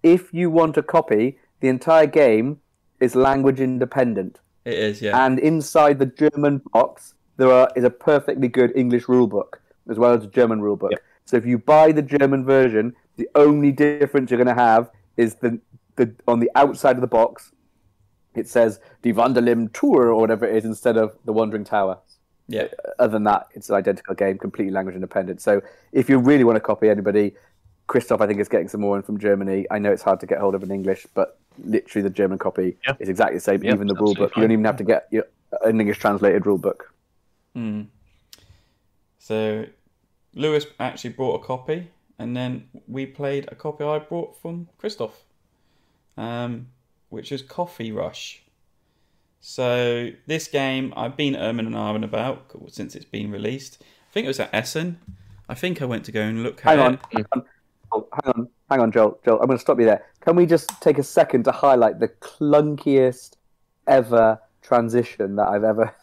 If you want a copy, the entire game is language independent. It is, yeah. And inside the German box, is a perfectly good English rule book as well as a German rule book. Yep. So if you buy the German version, the only difference you're going to have is the on the outside of the box, it says Die Wanderlim Tour or whatever it is instead of the Wandering Tower. Yeah. Other than that, it's an identical game, completely language independent. So if you really want to copy anybody, Christoph, I think, is getting some more in from Germany. I know it's hard to get hold of in English, but literally the German copy is exactly the same. Even the rule book, you don't even have to get an English translated rule book. So Lewis actually brought a copy, and then we played a copy I brought from Christoph, which is Coffee Rush. So this game I've been umming and ahhing about since it's been released. I think it was at Essen. I think I went to go and look at it. Hang on, Joel. I'm going to stop you there. Can we just take a second to highlight the clunkiest ever transition that I've ever...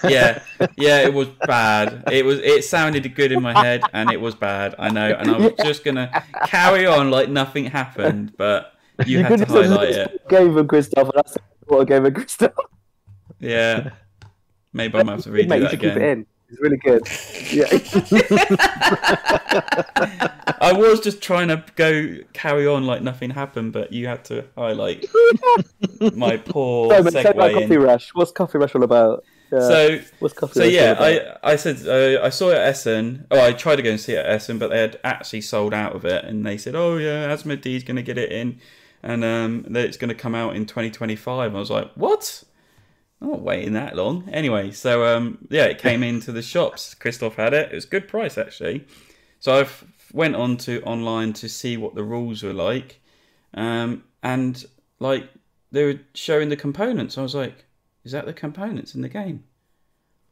yeah, it was bad. It sounded good in my head, and it was bad. I know, and I was just gonna carry on like nothing happened, but you had to highlight it. Game of Christoph, and that's what a game of Christoph. Yeah, maybe I'm gonna have to redo that again. Keep it in. It's really good. Yeah. I was just trying to go carry on like nothing happened, but you had to highlight my poor segue. Coffee Rush. What's Coffee Rush all about? What's Coffee Rush all about? I said I saw it at Essen. Oh, I tried to go and see it at Essen, but they had actually sold out of it, and they said, "Oh yeah, Asmodee's going to get it in, and that it's going to come out in 2025." I was like, "What? I'm not waiting that long." Anyway, so it came into the shops. Christoph had it. It was a good price actually. So I went on to online to see what the rules were like, and like they were showing the components. I was like, "Is that the components in the game?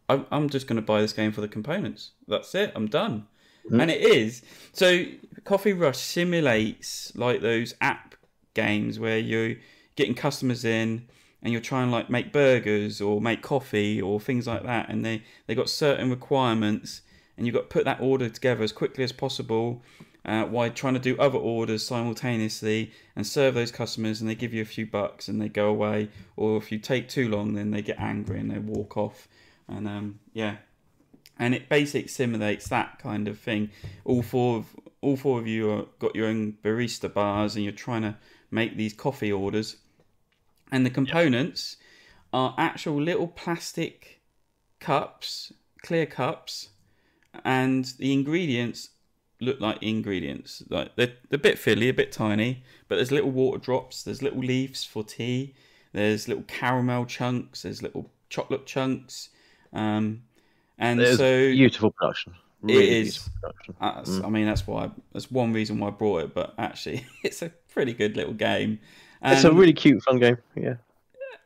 I'm just going to buy this game for the components. That's it. I'm done." And it is. So Coffee Rush simulates like those app games where you're getting customers in, and you're trying to like make burgers or make coffee or things like that, and they got certain requirements, and you've got to put that order together as quickly as possible while trying to do other orders simultaneously and serve those customers, and they give you a few bucks and they go away, or if you take too long then they get angry and they walk off. And and it basically simulates that kind of thing. All four of you got your own barista bars, and you're trying to make these coffee orders. And the components are actual little plastic cups, clear cups, and the ingredients look like ingredients. Like they're a bit fiddly, a bit tiny, but there's little water drops, there's little leaves for tea, there's little caramel chunks, there's little chocolate chunks, and it's so beautiful production. Really it is. Beautiful production. I mean, that's one reason why I brought it, but actually, it's a pretty good little game. It's a really cute, fun game. Yeah.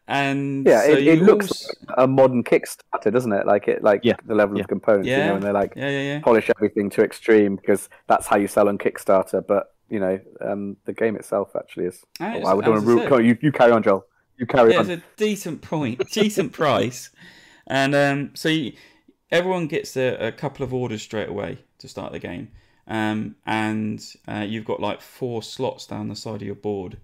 And yeah, so it looks like a modern Kickstarter, doesn't it? The level of components, and they're like polish everything to extreme because that's how you sell on Kickstarter. But the game itself actually is. I would want to. You carry on, Joel. You carry on. It's a decent price, and everyone gets a couple of orders straight away to start the game, and you've got like 4 slots down the side of your board.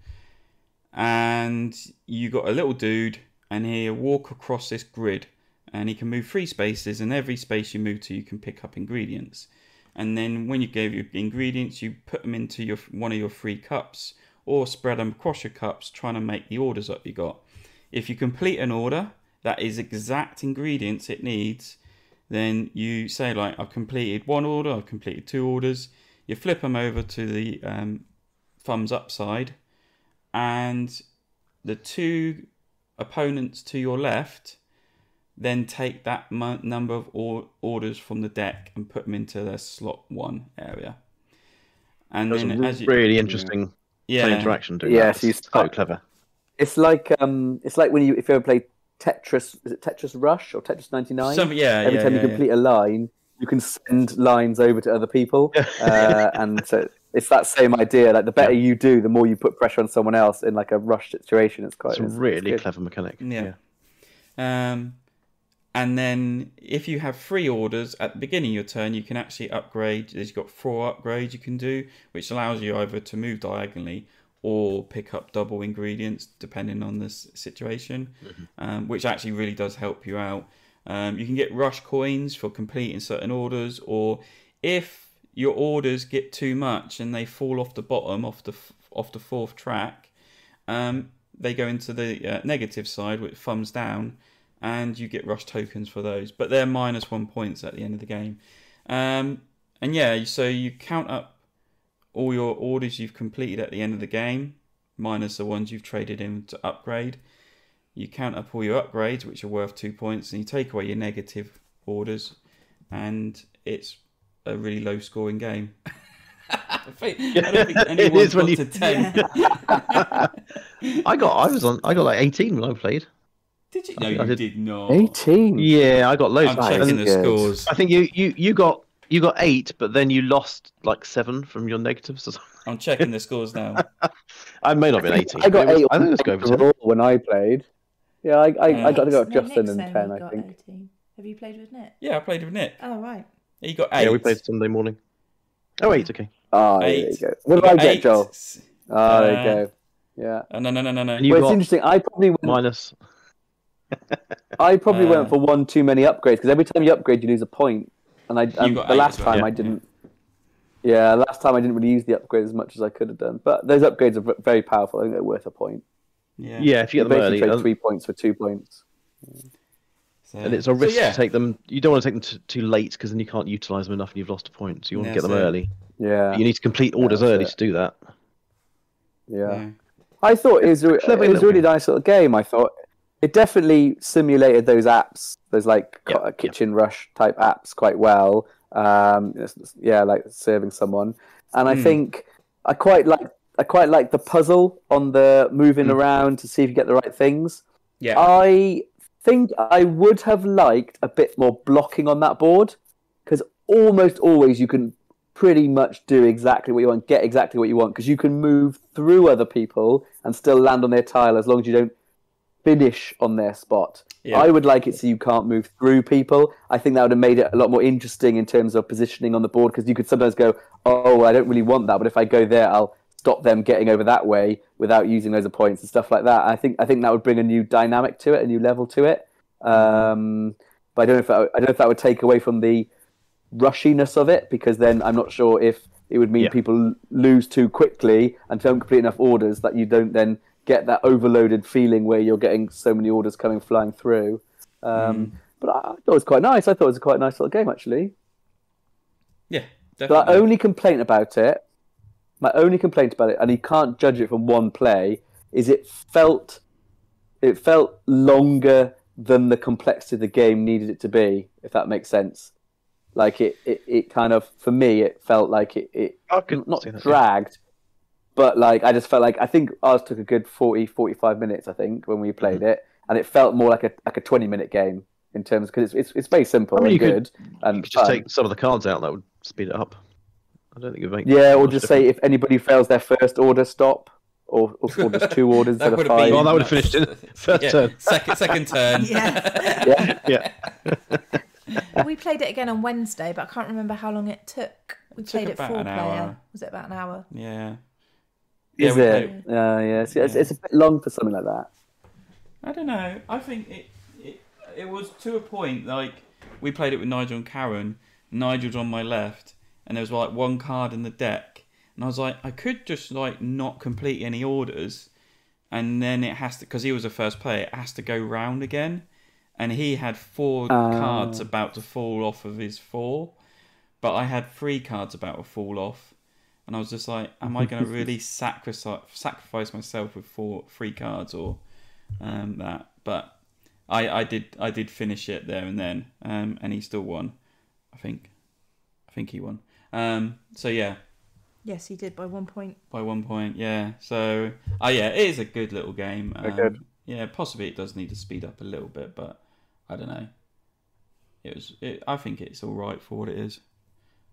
And you got a little dude, and he'll walk across this grid, and he can move 3 spaces, and every space you move to you can pick up ingredients. And then when you gave your ingredients, you put them into one of your 3 cups, or spread them across your cups, trying to make the orders up you got. If you complete an order that is exact ingredients it needs, then you say like, I've completed 1 order, I've completed 2 orders. You flip them over to the thumbs up side, and the 2 opponents to your left then take that number of orders from the deck and put them into their slot 1 area. And that's then really interesting interaction. So clever. It's like when if you ever play Tetris, is it Tetris Rush or Tetris 99? Every time you complete a line, you can send lines over to other people, and so it's that same idea. Like the better you do, the more you put pressure on someone else in like a rush situation. It's a really clever mechanic. Yeah. And then if you have 3 orders at the beginning of your turn, you can actually upgrade. You've got 4 upgrades you can do, which allows you either to move diagonally or pick up double ingredients depending on the situation, which actually really does help you out. You can get rush coins for completing certain orders, or if your orders get too much and they fall off the bottom, off the fourth track, they go into the negative side with thumbs down, and you get rush tokens for those. But they're -1 points at the end of the game. And yeah, so you count up all your orders you've completed at the end of the game, minus the ones you've traded in to upgrade. You count up all your upgrades, which are worth 2 points, and you take away your negative orders, and it's a really low scoring game. I don't think anyone's got to 10. Yeah. I got like 18 when I played. Did you? No, you did not. 18. Yeah, I got loads. I'm checking the scores. I think you got 8, but then you lost like 7 from your negatives. Or something. I'm checking the scores now. I may not have been 18. I got 8 I think it was go over 10. when I played. Yeah, I got to go No, Justin Nick's and saying 10, he I got think. 18. Have you played with Nick? Yeah, I played with Nick. Oh, right. He got 8. Yeah, we played Sunday morning. Oh, 8, okay. Ah, there 8. you go. What did I get, 8. Joel? Ah, there you go. Yeah. No. And you Well, it's got interesting. I probably went minus. went for one too many upgrades, because every time you upgrade, you lose a point. And got the 8 last as well, time yeah. I didn't. Yeah, last time I didn't really use the upgrades as much as I could have done. But those upgrades are very powerful. I think they're worth a point. Yeah, if you get them basically early. trade 3 points for 2 points. So, And it's a risk yeah. to take them. You don't want to take them too late, because then you can't utilise them enough and you've lost a point. So you want to get them That's it. early. Yeah. But you need to complete orders that's early it. to do that. Yeah. I thought it was a really nice little game. I thought it definitely simulated those apps, those like kitchen rush type apps quite well. Like serving someone. And I think I quite like the puzzle on the moving around to see if you get the right things. Yeah. I think I would have liked a bit more blocking on that board, because almost always you can pretty much do exactly what you want, get exactly what you want, because you can move through other people and still land on their tile as long as you don't finish on their spot. Yeah. I would like it so you can't move through people. I think that would have made it a lot more interesting in terms of positioning on the board, because you could sometimes go, oh, I don't really want that, but if I go there, I'll stop them getting over that way without using loads of points and stuff like that. I think that would bring a new dynamic to it, a new level to it. But I don't know if that would take away from the rushiness of it, because then I'm not sure if it would mean people lose too quickly and don't complete enough orders that you don't then get that overloaded feeling where you're getting so many orders coming flying through. But I thought it was quite nice. I thought it was a quite nice little game, actually. Yeah, My definitely. only complaint about it, and you can't judge it from one play, is it felt longer than the complexity of the game needed it to be, if that makes sense. Like it kind of, for me, it felt like it not dragged, but like I just felt like, I think ours took a good 40-45 minutes, I think, when we played it, and it felt more like a 20-minute game in terms, because it's very simple and good. And you could just take some of the cards out, that would speed it up. I don't think it would make or much just difference. say if anybody fails their first order, stop, or just 2 orders That instead of would have 5. been- Well, that would have finished in first turn. Second turn. Yeah. Yeah. We played it again on Wednesday, but I can't remember how long it took. We played it about 4 an player. hour. Was it about an hour? Yeah. Is we it? played- Yeah. It's a bit long for something like that. I don't know. I think it was to a point, like, we played it with Nigel and Karen. Nigel's on my left, and there was like one card in the deck, and I was like, I could just like not complete any orders, and then it has to, because he was the first player, it has to go round again, and he had 4 cards about to fall off of his 4, but I had 3 cards about to fall off, and I was just like, am I going to really sacrifice myself with 3 cards or that? But I did finish it there and then, and he still won. I think he won. So yeah. Yes, he did by 1 point. By 1 point, yeah. So, it is a good little game. Good. Yeah, possibly it does need to speed up a little bit, but I don't know. I think it's all right for what it is.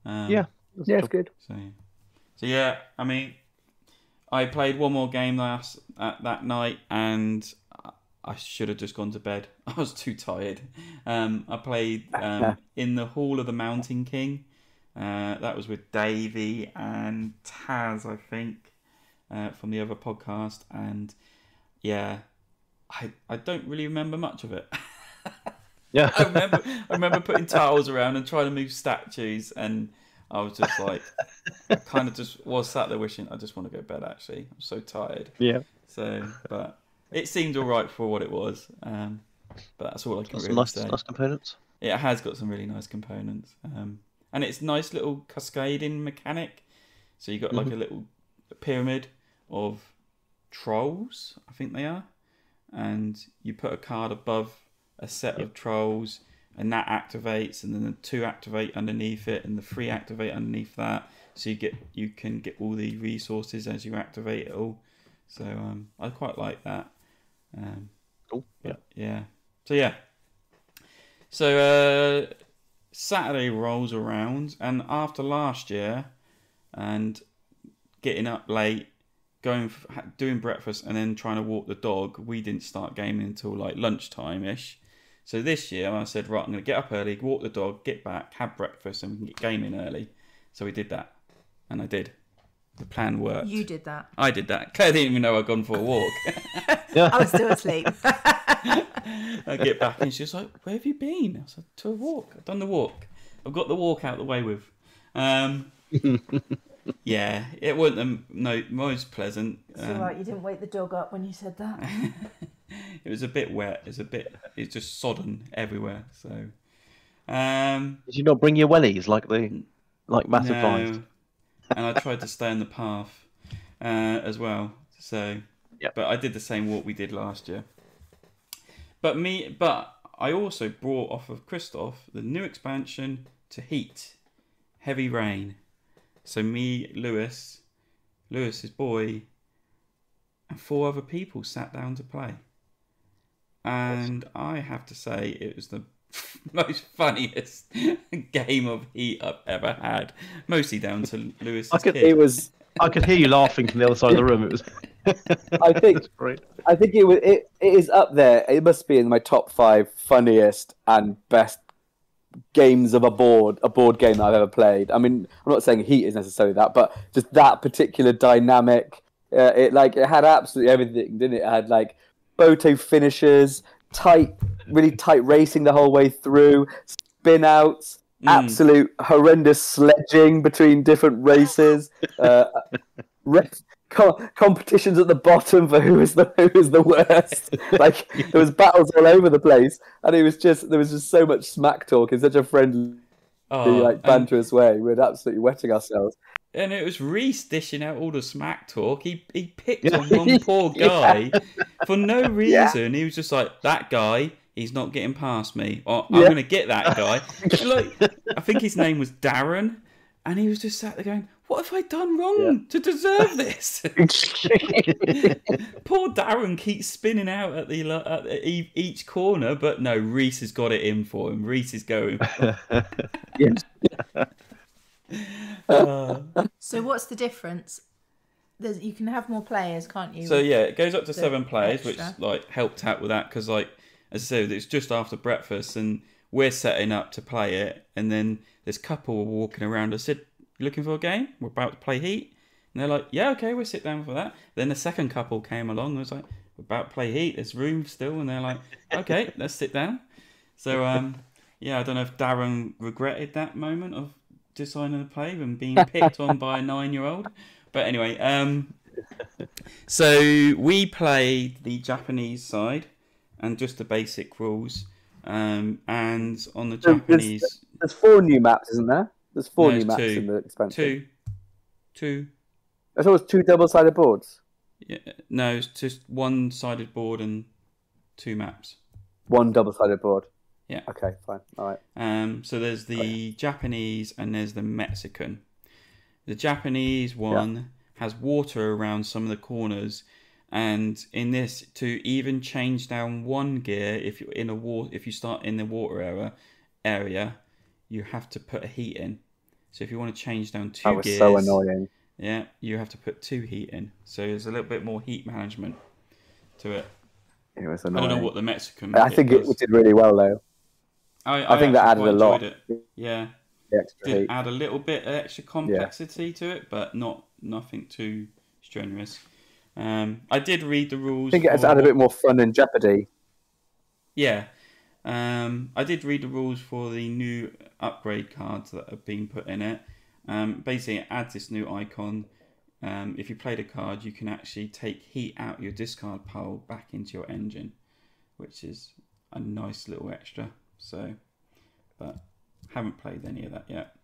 It's good. So yeah. I mean, I played one more game that night, and I should have just gone to bed. I was too tired. I played in the Hall of the Mountain King. That was with Davey and Taz, I think. from the other podcast, and yeah, I don't really remember much of it. Yeah. I remember putting tiles around and trying to move statues, and I was just like, I kind of just was sat there wishing I just want to go to bed. Actually, I'm so tired. Yeah. So, but it seemed all right for what it was. But that's all I can really say. Nice components. It has got some really nice components, and it's nice little cascading mechanic. So you got like a little pyramid of trolls, I think they are, and you put a card above a set of trolls, and that activates, and then the 2 activate underneath it, and the 3 activate underneath that. So you can get all the resources as you activate it all. So I quite like that. Cool. Yeah. Yeah. So yeah. So Saturday rolls around, and after last year, and getting up late, doing breakfast, and then trying to walk the dog, we didn't start gaming until like lunchtime-ish. So this year I said, right, I'm going to get up early, walk the dog, get back, have breakfast, and we can get gaming early. So we did that, and I did. The plan worked. You did that. I did that. Claire didn't even know I'd gone for a walk. I was still asleep. I get back and she's like, where have you been? I said, to a walk. I've done the walk. I've got the walk out the way with. Yeah, it wasn't the most pleasant. It's all right, you didn't wake the dog up when you said that. It was a bit wet. It's just sodden everywhere. So, Did you not bring your wellies like Matt advised? And I tried to stay on the path as well. So, Yep. But I did the same walk we did last year. But I also brought off of Christoph the new expansion to Heat, Heavy Rain. So me, Lewis's boy, and 4 other people sat down to play. And I have to say, it was the most funniest game of Heat I've ever had. Mostly down to Lewis's kid. I could hear you laughing from the other side of the room. It was. I think great. I think it is up there. It must be in my top 5 funniest and best games of a board game that I've ever played. I mean, I'm not saying Heat is necessarily that, but just that particular dynamic. It had absolutely everything, didn't it? It had like photo finishes, really tight racing the whole way through, spin outs, absolute horrendous sledging between different races, competitions at the bottom for who is the worst. Like there was battles all over the place, and there was just so much smack talk in such a friendly, banterous way. We were absolutely wetting ourselves. And it was Reese dishing out all the smack talk. He picked on one poor guy for no reason. He was just like, that guy, he's not getting past me. Or I'm going to get that guy. I think his name was Darren. And he was just sat there going, what have I done wrong to deserve this? Poor Darren keeps spinning out at each corner. But no, Reese has got it in for him. Reese is going. So what's the difference? You can have more players, can't you? So yeah, it goes up to 7 players, extra. which helped out with that because as I said, it's just after breakfast and we're setting up to play it, and then this couple were walking around. I said, "You looking for a game? We're about to play Heat." And they're like, "Yeah, okay, we'll sit down for that." Then the second couple came along and was like, "We're about to play Heat. There's room still," and they're like, "Okay, let's sit down." So I don't know if Darren regretted that moment of deciding to play and being picked on by a 9-year-old. But anyway, so we played the Japanese side and just the basic rules. And on the Japanese... There's 4 new maps, isn't there? There's 4 new maps in the expansion. Two. I thought it was 2 double-sided boards. Yeah, no, it's just 1-sided board and 2 maps. 1 double-sided board. Yeah. Okay, fine. All right. So there's the Japanese and there's the Mexican. The Japanese one has water around some of the corners, and in this, to even change down 1 gear, if you're in if you start in the water area, you have to put a heat in. So if you want to change down 2 gears, that was so annoying. Yeah, you have to put 2 heat in. So there's a little bit more heat management to it. It was annoying. I don't know what the Mexican. I think it did really well though. I think that added a lot. It. Yeah. The extra Did heat. add a little bit of extra complexity to it, but nothing too strenuous. I did read the rules. I think it's added a bit more fun in Jeopardy. Yeah. I did read the rules for the new upgrade cards that have been put in it. Basically, it adds this new icon. If you played a card, you can actually take heat out your discard pile back into your engine, which is a nice little extra. So, but haven't played any of that yet.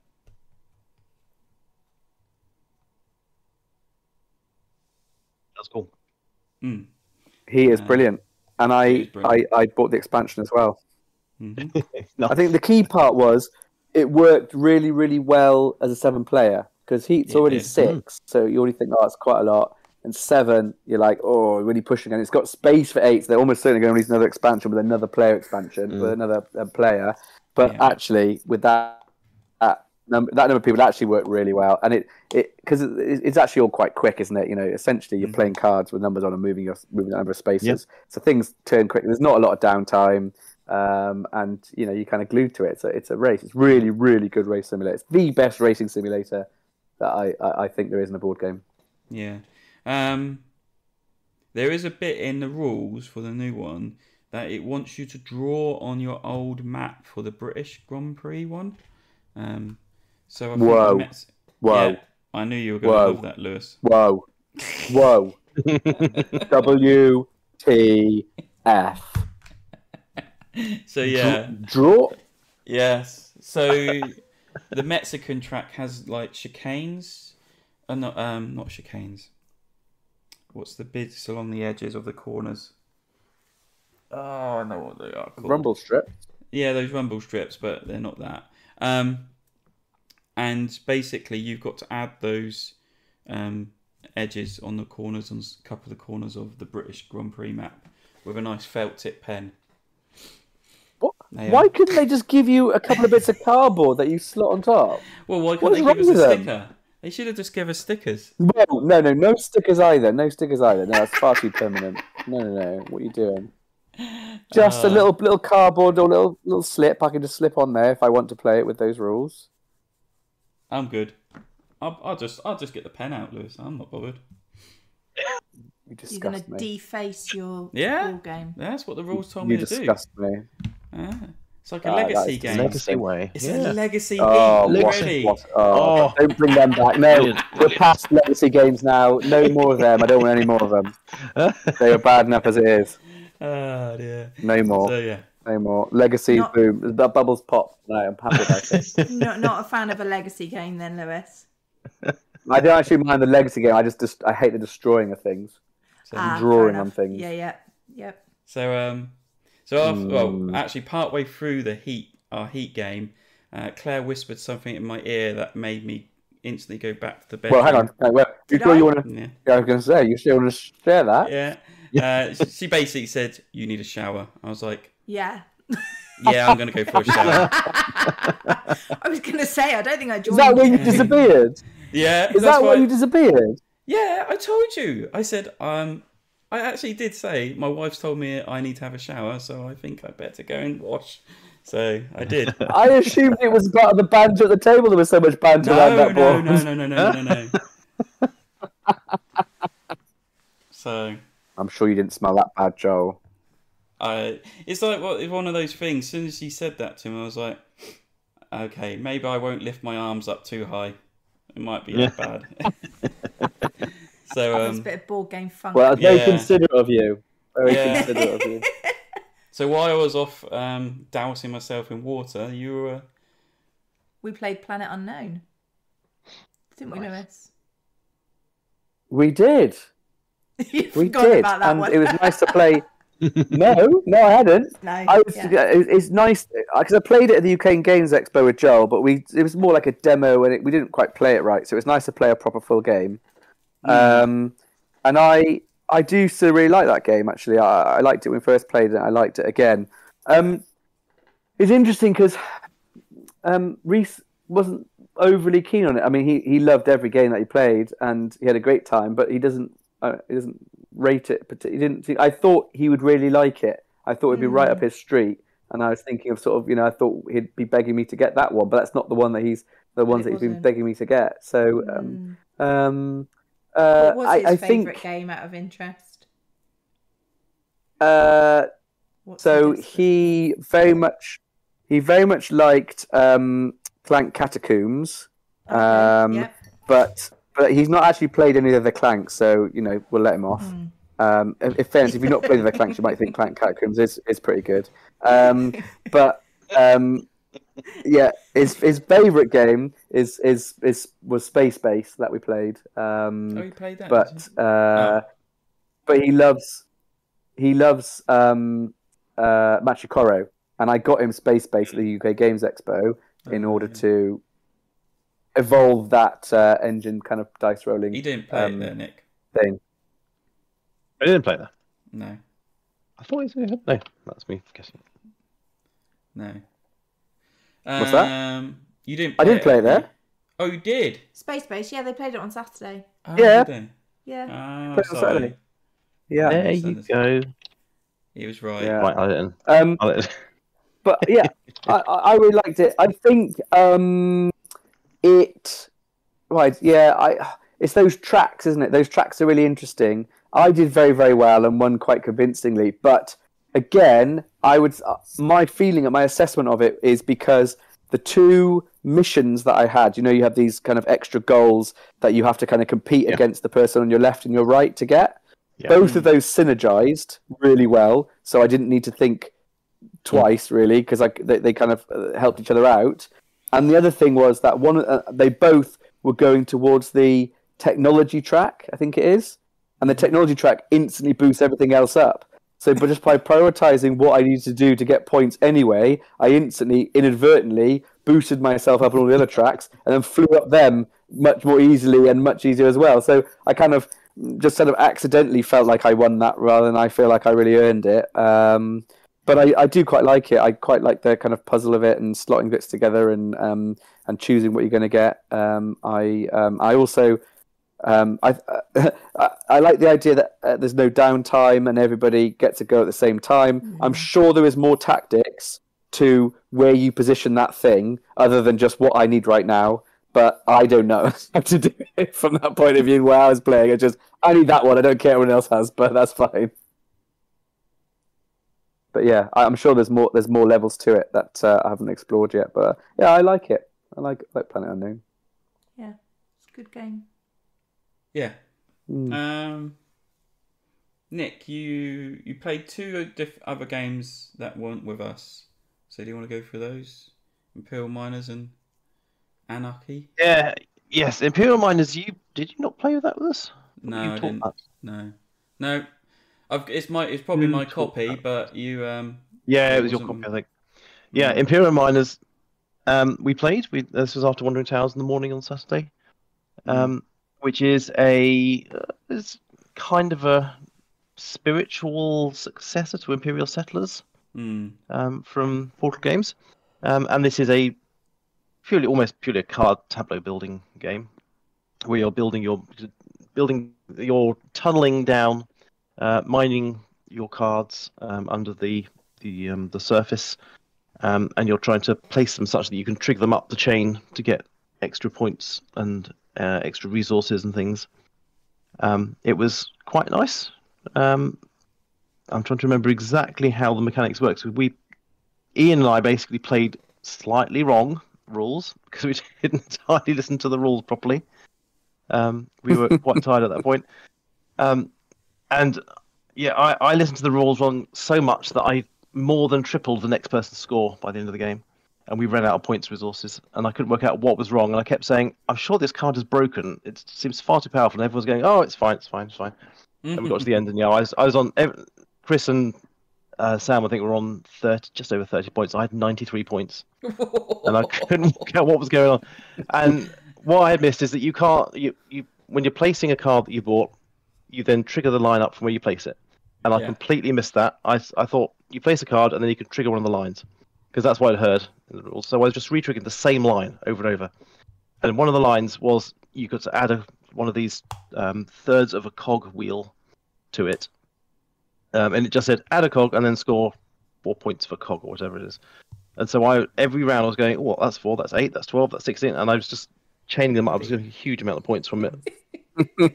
That's cool. He is brilliant, and I bought the expansion as well. Mm-hmm. No. I think the key part was it worked really, really well as a 7-player because Heat's already 6, so you already think, oh, it's quite a lot. And 7, you're like, oh, really pushing, and it's got space for 8, so they're almost certainly going to release another expansion with another player expansion with another player. But actually, with that number of people, it actually worked really well, and because it's actually all quite quick, isn't it? You know, essentially you're playing cards with numbers on and moving the number of spaces, so things turn quick. There's not a lot of downtime. And you know, you're kind of glued to it. So it's a race. It's really, really good race simulator. It's the best racing simulator that I think there is in a board game. Yeah. There is a bit in the rules for the new one that it wants you to draw on your old map for the British Grand Prix one. So I think Whoa. Yeah, I knew you were going to love that, Lewis. Whoa. WTF. So yeah. Draw? Yes. So the Mexican track has like chicanes. Not chicanes. What's the bits along the edges of the corners? Oh, I know what they are called. Rumble strips? Yeah, those rumble strips, but they're not that. And basically you've got to add those edges on the corners, on a couple of the corners of the British Grand Prix map with a nice felt tip pen. What? Why couldn't they just give you a couple of bits of cardboard that you slot on top? Well, why couldn't they give us a sticker? They should have just given us stickers. No stickers either. No, that's far too permanent. No. What are you doing? Just a little cardboard or little slip. I can just slip on there if I want to play it with those rules. I'm good. I'll just get the pen out, Lewis. I'm not bothered. You're going to deface your ball game. That's what the rules told me to do. You disgust me. It's like a legacy game. Legacy way. It's a legacy game already. Don't bring them back. No, we're past legacy games now. No more of them. I don't want any more of them. They are bad enough as it is. Oh dear. No more. So yeah. No more. Legacy boom. The bubbles pop. No, I'm happy about it. Not a fan of a legacy game then, Lewis. I don't actually mind the legacy game. I hate the destroying of things. So drawing on things. Yeah. Yep. So actually, partway through our heat game, Claire whispered something in my ear that made me instantly go back to the bed. Well, hang on. You sure you want to? Yeah. I was going to say, you still want to share that? Yeah. She basically said, "You need a shower." I was like, "Yeah." Yeah, I'm going to go for a shower. I was going to say, I don't think I joined. Is that when you disappeared? Yeah. Is that why you disappeared? Yeah, I told you. I said, I actually did say, my wife's told me I need to have a shower, so I think I better go and wash. So I did. I assumed it was part of the banter at the table. There was so much banter around that board. No. So I'm sure you didn't smell that bad, Joel. It's like one of those things. As soon as he said that to me, I was like, okay, maybe I won't lift my arms up too high. It might be that bad. So there's a bit of board game fun. Well, that's very considerate of you. Very considerate of you. So while I was off dousing myself in water, you were... We played Planet Unknown. Didn't we, Lewis? We did. We did. About that and one. It was nice to play... No, I hadn't. No, it's nice because I played it at the UK Games Expo with Joel, but it was more like a demo and we didn't quite play it right. So it was nice to play a proper full game. And I do still really like that game. Actually, I liked it when we first played it. I liked it again. It's interesting because Reese wasn't overly keen on it. I mean, he loved every game that he played and he had a great time, but he doesn't rate it. But he didn't. I thought he would really like it. I thought it'd be right up his street. And I was thinking of sort of, I thought he'd be begging me to get that one, but that's not the one that he's been begging me to get. So, What was his I favourite think game out of interest? What's so the disc- he very much liked Clank Catacombs, Okay, yep. but he's not actually played any of the Clanks, so we'll let him off. In fairness, if you've not played the Clanks, you might think Clank Catacombs is pretty good. But yeah, his favourite game was Space Base that we played. You played that? But he loves Machikoro, and I got him Space Base at the UK Games Expo in order to evolve that engine kind of dice rolling. You didn't play it there, Nick? Thing. I didn't play that. No. I thought he had. No, that's me guessing. No. What's that? You didn't. I didn't play it there. Oh, you did. Space Base, yeah, they played it on Saturday. Oh, Yeah. did they? Yeah. Oh, Played on sorry. Saturday. Yeah. There you go. He was right. Yeah. Right, I didn't. But yeah, I really liked it. I think it's those tracks, isn't it? Those tracks are really interesting. I did very, very well and won quite convincingly. But again, my feeling and my assessment of it is because the two missions that I had, you have these kind of extra goals that you have to kind of compete against the person on your left and your right to get. Yeah. Both of those synergized really well, so I didn't need to think twice really, because they kind of helped each other out. And the other thing was that they both were going towards the technology track, I think it is, and the technology track instantly boosts everything else up. So, but just by prioritizing what I needed to do to get points anyway, I instantly, inadvertently, boosted myself up on all the other tracks, and then flew up them much more easily and much easier as well. So I kind of just sort of accidentally felt like I won that rather than I feel like I really earned it. But I do quite like it. I quite like the kind of puzzle of it and slotting bits together and choosing what you're going to get. I also I like the idea that there's no downtime and everybody gets to go at the same time. Mm-hmm. I'm sure there is more tactics to where you position that thing other than just what I need right now. But I don't know how to do it from that point of view where I was playing. I need that one. I don't care what anyone else has, but that's fine. But yeah, I'm sure there's more levels to it that I haven't explored yet. But yeah, I like it. I like Planet Unknown. Yeah, it's a good game. Yeah. Nick, you played two other games that weren't with us. So do you want to go through those? Imperial Miners and Anarchy? Yeah. Yes, Imperial Miners. Did you not play with that with us? No, I didn't. No. It's probably my copy, but you. Yeah, it was your copy, I think. Yeah, Imperial Miners. We played. This was after Wandering Towers in the morning on Saturday, which is is kind of a spiritual successor to Imperial Settlers from Portal Games, and this is almost purely a card tableau building game where you're tunneling down, mining your cards under the surface, and you're trying to place them such that you can trigger them up the chain to get extra points and extra resources and things. It was quite nice. I'm trying to remember exactly how the mechanics work. So Ian and I basically played slightly wrong rules because we didn't entirely listen to the rules properly. We were quite tired at that point. And yeah, I listened to the rules wrong so much that I more than tripled the next person's score by the end of the game. And we ran out of points resources, and I couldn't work out what was wrong. And I kept saying, I'm sure this card is broken. It seems far too powerful. And everyone's going, oh, it's fine. And we got to the end, and I was on... Chris and Sam, I think, were on just over 30 points. I had 93 points. And I couldn't work out what was going on. And what I had missed is that you can't... when you're placing a card that you bought, you then trigger the line up from where you place it. And I completely missed that. I thought you place a card, and then you can trigger one of the lines. Because that's what I'd heard in the rules. So I was just re-triggering the same line over and over. And one of the lines was you could add one of these thirds of a cog wheel to it. And it just said add a cog and then score 4 points for cog or whatever it is. And so every round I was going, oh, that's 4, that's 8, that's 12, that's 16. And I was just chaining them up. I was getting a huge amount of points from it.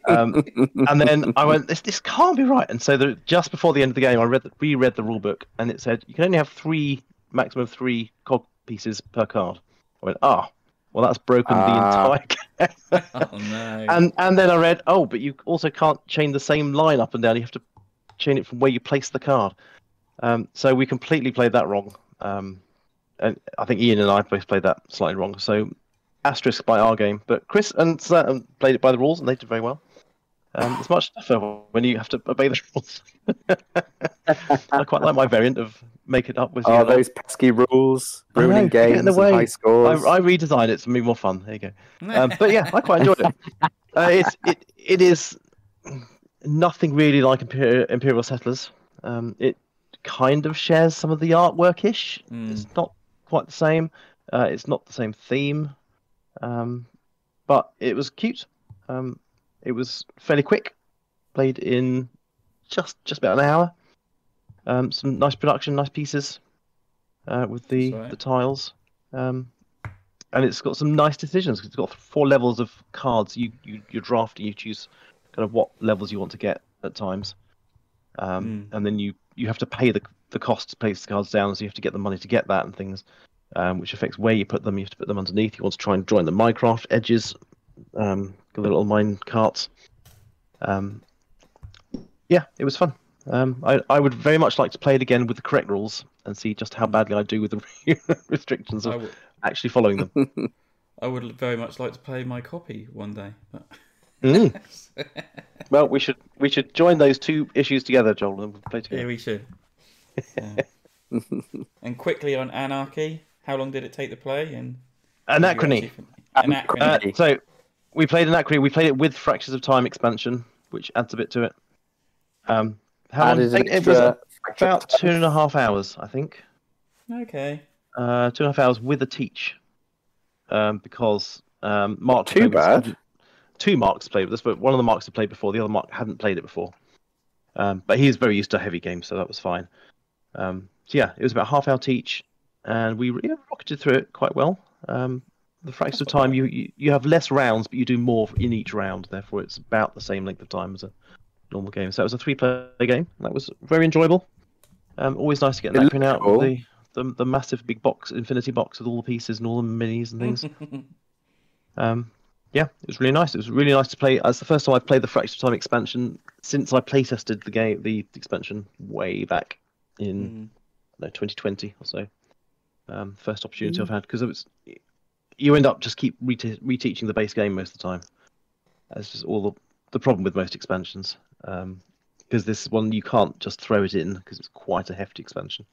And then I went, this can't be right. And so just before the end of the game, I reread the rule book, and it said you can only have maximum of three cog pieces per card. I went, well, that's broken the entire game. Oh no! And then I read, but you also can't chain the same line up and down. You have to chain it from where you place the card. So we completely played that wrong. And I think Ian and I both played that slightly wrong. So asterisk by our game. But Chris and Sat played it by the rules, and they did very well. It's much tougher when you have to obey the rules. I quite like my variant of make it up with. Those pesky rules, ruining games, get in the way. And high scores. I redesigned it to be more fun. There you go. But yeah, I quite enjoyed it. It is nothing really like Imperial Settlers. It kind of shares some of the artwork-ish. It's not quite the same. It's not the same theme. But it was cute. It was fairly quick. Played in just about an hour. Some nice production, nice pieces with the tiles. And it's got some nice decisions. It's got 4 levels of cards. You're drafting. You choose kind of what levels you want to get at times. And then you have to pay the cost to place the cards down. So you have to get the money to get that and things, which affects where you put them. You have to put them underneath. You want to try and join the Minecraft edges. The little mine carts. Yeah, it was fun. I would very much like to play it again with the correct rules and see just how badly I do with the restrictions of actually following them. I would very much like to play my copy one day. But... Well, we should join those 2 issues together, Joel, and play together. Yeah, we should. And quickly on Anarchy, how long did it take to play? And Anachrony. So we played Anachrony. We played it with Fractures of Time expansion, which adds a bit to it. How long? It was about 2.5 hours, I think. Okay. 2.5 hours with a teach, because Mark. Too bad. 2 Marks played with us, but one of the Marks had played before. The other Mark hadn't played it before. But he's very used to heavy games, so that was fine. So yeah, it was about half hour teach, and we rocketed through it quite well. The Fractures of Time, you have less rounds, but you do more in each round. Therefore, it's about the same length of time as a normal game. So it was a 3-player game. That was very enjoyable. Always nice to get an out of the massive big box, infinity box with all the pieces and all the minis and things. Yeah, it was really nice. It was really nice to play. It's the first time I've played the Fractures of Time expansion since I playtested the expansion way back in 2020 or so. First opportunity I've had, because you end up just keep reteaching the base game most of the time. That's just all the problem with most expansions. Because this one you can't just throw it in because it's quite a hefty expansion.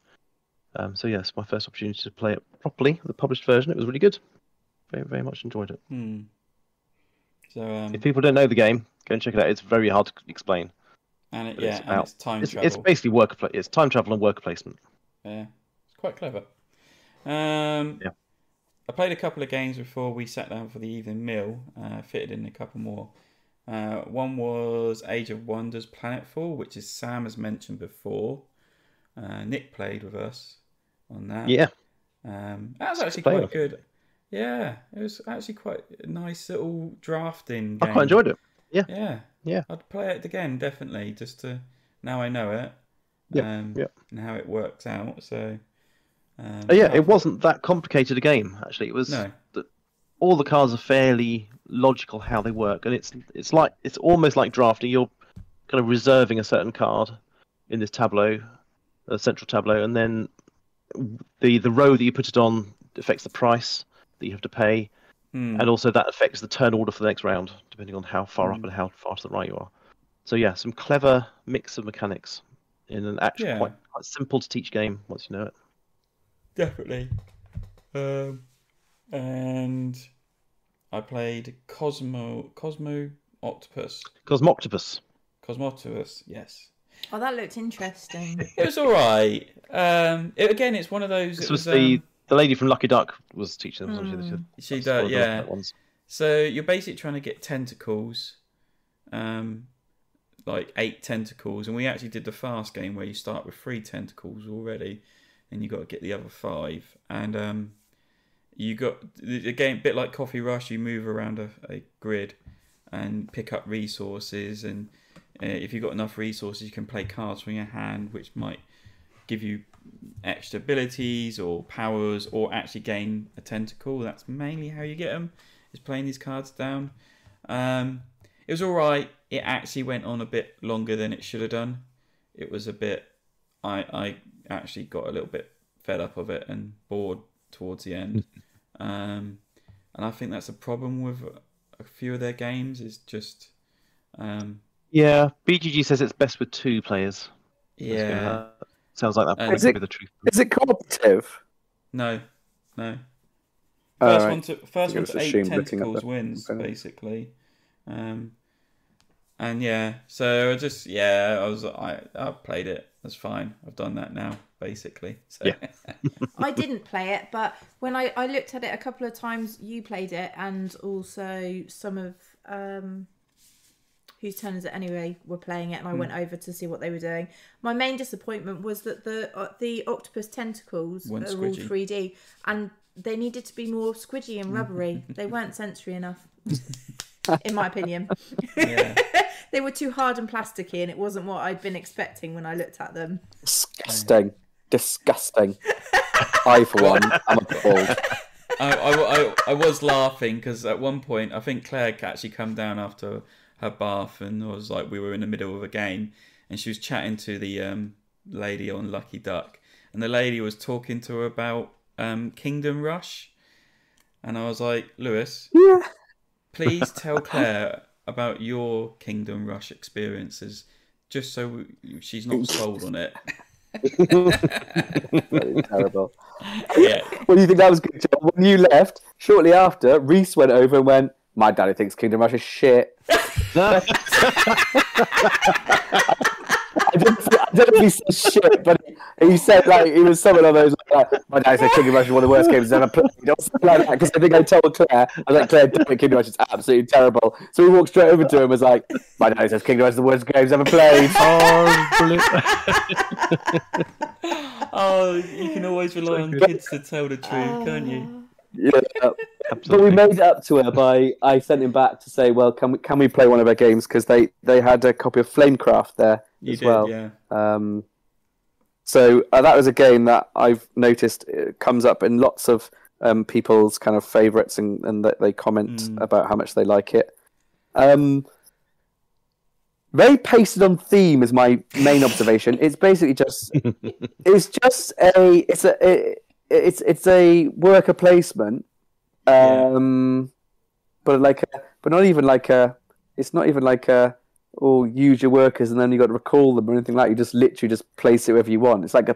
So yes, my first opportunity to play it properly, the published version. It was really good. Very, very much enjoyed it. So if people don't know the game, go and check it out. It's very hard to explain. And it's time travel. It's basically it's time travel and worker placement. Yeah, it's quite clever. I played a couple of games before we sat down for the evening meal. Fitted in a couple more. One was Age of Wonders Planetfall, which is Sam has mentioned before. Nick played with us on that. Yeah. That was actually quite good. Yeah, it was actually quite a nice little drafting game. I quite enjoyed it. Yeah. I'd play it again, definitely, just to... Now I know it. And how it works out, so... it wasn't that complicated a game, actually. It was... No. All the cards are fairly logical how they work, and it's almost like drafting. You're kind of reserving a certain card in this tableau, the central tableau, and then the row that you put it on affects the price that you have to pay, and also that affects the turn order for the next round, depending on how far up and how far to the right you are. So yeah, some clever mix of mechanics in an actual quite simple to teach game once you know it. Definitely. And I played Cosmoctopus, yes. Oh, that looked interesting. It was all right. It's one of those. This was the lady from Lucky Duck was teaching them. She does, yeah. So you're basically trying to get tentacles, like 8 tentacles, and we actually did the fast game where you start with 3 tentacles already, and you got to get the other 5. And you got the game, a bit like Coffee Rush. You move around a grid, and pick up resources. And if you've got enough resources, you can play cards from your hand, which might give you extra abilities or powers, or actually gain a tentacle. That's mainly how you get them, is playing these cards down. It was all right. It actually went on a bit longer than it should have done. It was a bit... I actually got a little bit fed up of it and bored towards the end. And I think that's a problem with a few of their games, is just... Yeah, BGG says it's best with 2 players. Yeah. Sounds like that And could be the truth. Is it cooperative? No. First Alright. one to 8 tentacles wins, Okay. basically. And yeah, so I played it. That's fine. I've done that now, basically. So. Yeah. I didn't play it, but when I looked at it a couple of times, you played it, and also some of Whose Turn Is It Anyway were playing it, and I went over to see what they were doing. My main disappointment was that the octopus tentacles Weren't are all squidgy. 3D, and they needed to be more squidgy and rubbery. They weren't sensory enough, in my opinion. Yeah. They were too hard and plasticky, and it wasn't what I'd been expecting when I looked at them. Disgusting. I, for one, am appalled. I was laughing because at one point I think Claire had actually come down after her bath, and it was like we were in the middle of a game, and she was chatting to the lady on Lucky Duck, and the lady was talking to her about Kingdom Rush, and I was like, Lewis, please tell Claire about your Kingdom Rush experiences, just so she's not sold on it. Terrible. Yeah. Well, do you think that was good, John? When you left, shortly after, Reese went over and went, "My daddy thinks Kingdom Rush is shit." I don't know if he said shit, but he said, like, he was something on those, like, "My dad said Kingdom Rush is one of the worst games he's ever played," or something like that, because I think I told Claire, I was like, "Claire, don't think Kingdom Rush is absolutely terrible." So we walked straight over to him and was like, "My dad says Kingdom Rush is the worst game he's ever played." Oh, brilliant. Oh, you can always rely on kids to tell the truth, can't you? Yeah, but we made it up to her by I sent him back to say, "Well, can we play one of her games?" Because they had a copy of Flamecraft there as well. Yeah. So that was a game that I've noticed comes up in lots of people's kind of favourites, and that they comment about how much they like it. Very pasted on theme is my main observation. It's basically just it's a worker placement, but not even like a. It's not even like a. Oh, use your workers and then you got to recall them or anything like that. You just literally just place it wherever you want. It's like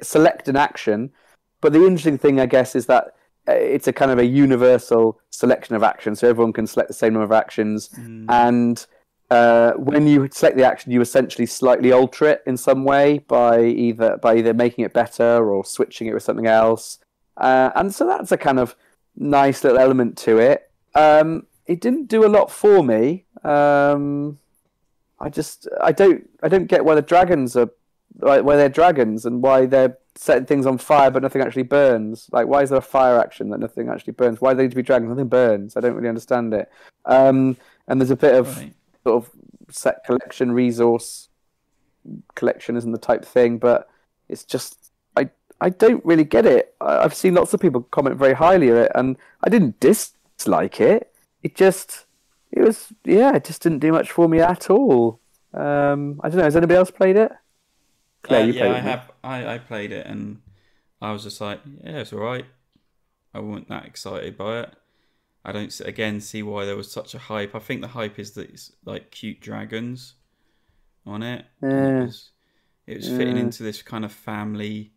select an action. But the interesting thing, I guess, is that it's a kind of a universal selection of actions, so everyone can select the same number of actions. And when you select the action, you essentially slightly alter it in some way by either making it better or switching it with something else. And so that's a kind of nice little element to it. It didn't do a lot for me. I don't get why the dragons are why they're dragons and why they're setting things on fire but nothing actually burns. Like, why is there a fire action that nothing actually burns? Why do they need to be dragons? Nothing burns. I don't really understand it. And there's a bit of sort of set collection, resource collection isn't the type thing, but it's just I don't really get it. I've seen lots of people comment very highly of it, and I didn't dislike it. It just didn't do much for me at all. I don't know. Has anybody else played it? Claire, you played it. I have. I played it, and I was just like, yeah, it's all right. I wasn't that excited by it. I don't see why there was such a hype. I think the hype is that it's like cute dragons on it. Yeah. It was fitting into this kind of family.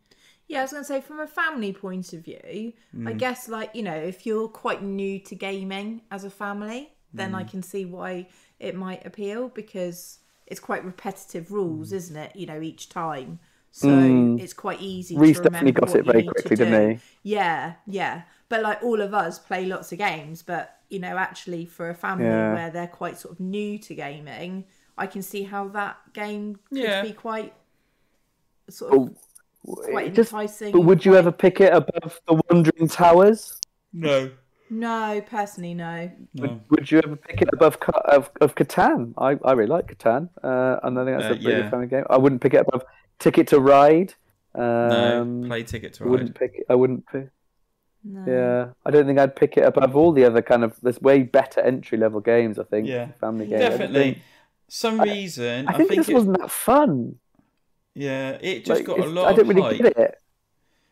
Yeah, I was going to say, from a family point of view, I guess, like, you know, if you're quite new to gaming as a family, then I can see why it might appeal, because it's quite repetitive rules, isn't it? You know, each time. So it's quite easy Reece to remember definitely got what it very you need quickly, to do. didn't he? Yeah. But, like, all of us play lots of games, but, you know, actually for a family where they're quite sort of new to gaming, I can see how that game could be quite sort of quite enticing. But would you ever pick it above the Wandering Towers? No. No, personally, no. No. Would you ever pick it above of Catan? I really like Catan, and I think that's a really good family game. I wouldn't pick it above Ticket to Ride. No, play Ticket to Ride. I wouldn't pick. No. Yeah, I don't think I'd pick it above all the other kind of. There's way better entry level games. I think. Yeah, family games. definitely. Some reason I think this wasn't that fun. Yeah, it just got a lot I don't of really hype. get it.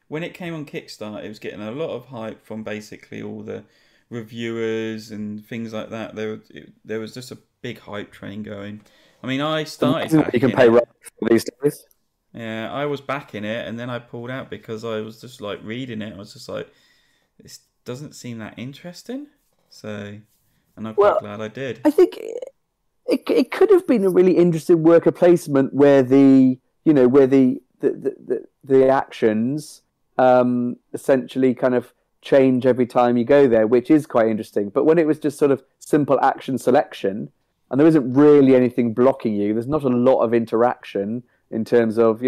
When it came on Kickstarter, it was getting a lot of hype from basically all the reviewers and things like that. There was just a big hype train going. I mean, I started backing you can pay right for these days. Yeah, I was backing it, and then I pulled out because I was just like reading it. I was just like, this doesn't seem that interesting. So, and I'm quite glad I did. I think it could have been a really interesting worker placement where the actions essentially kind of change every time you go there, which is quite interesting. But when it was just sort of simple action selection, and there isn't really anything blocking you, there's not a lot of interaction in terms of,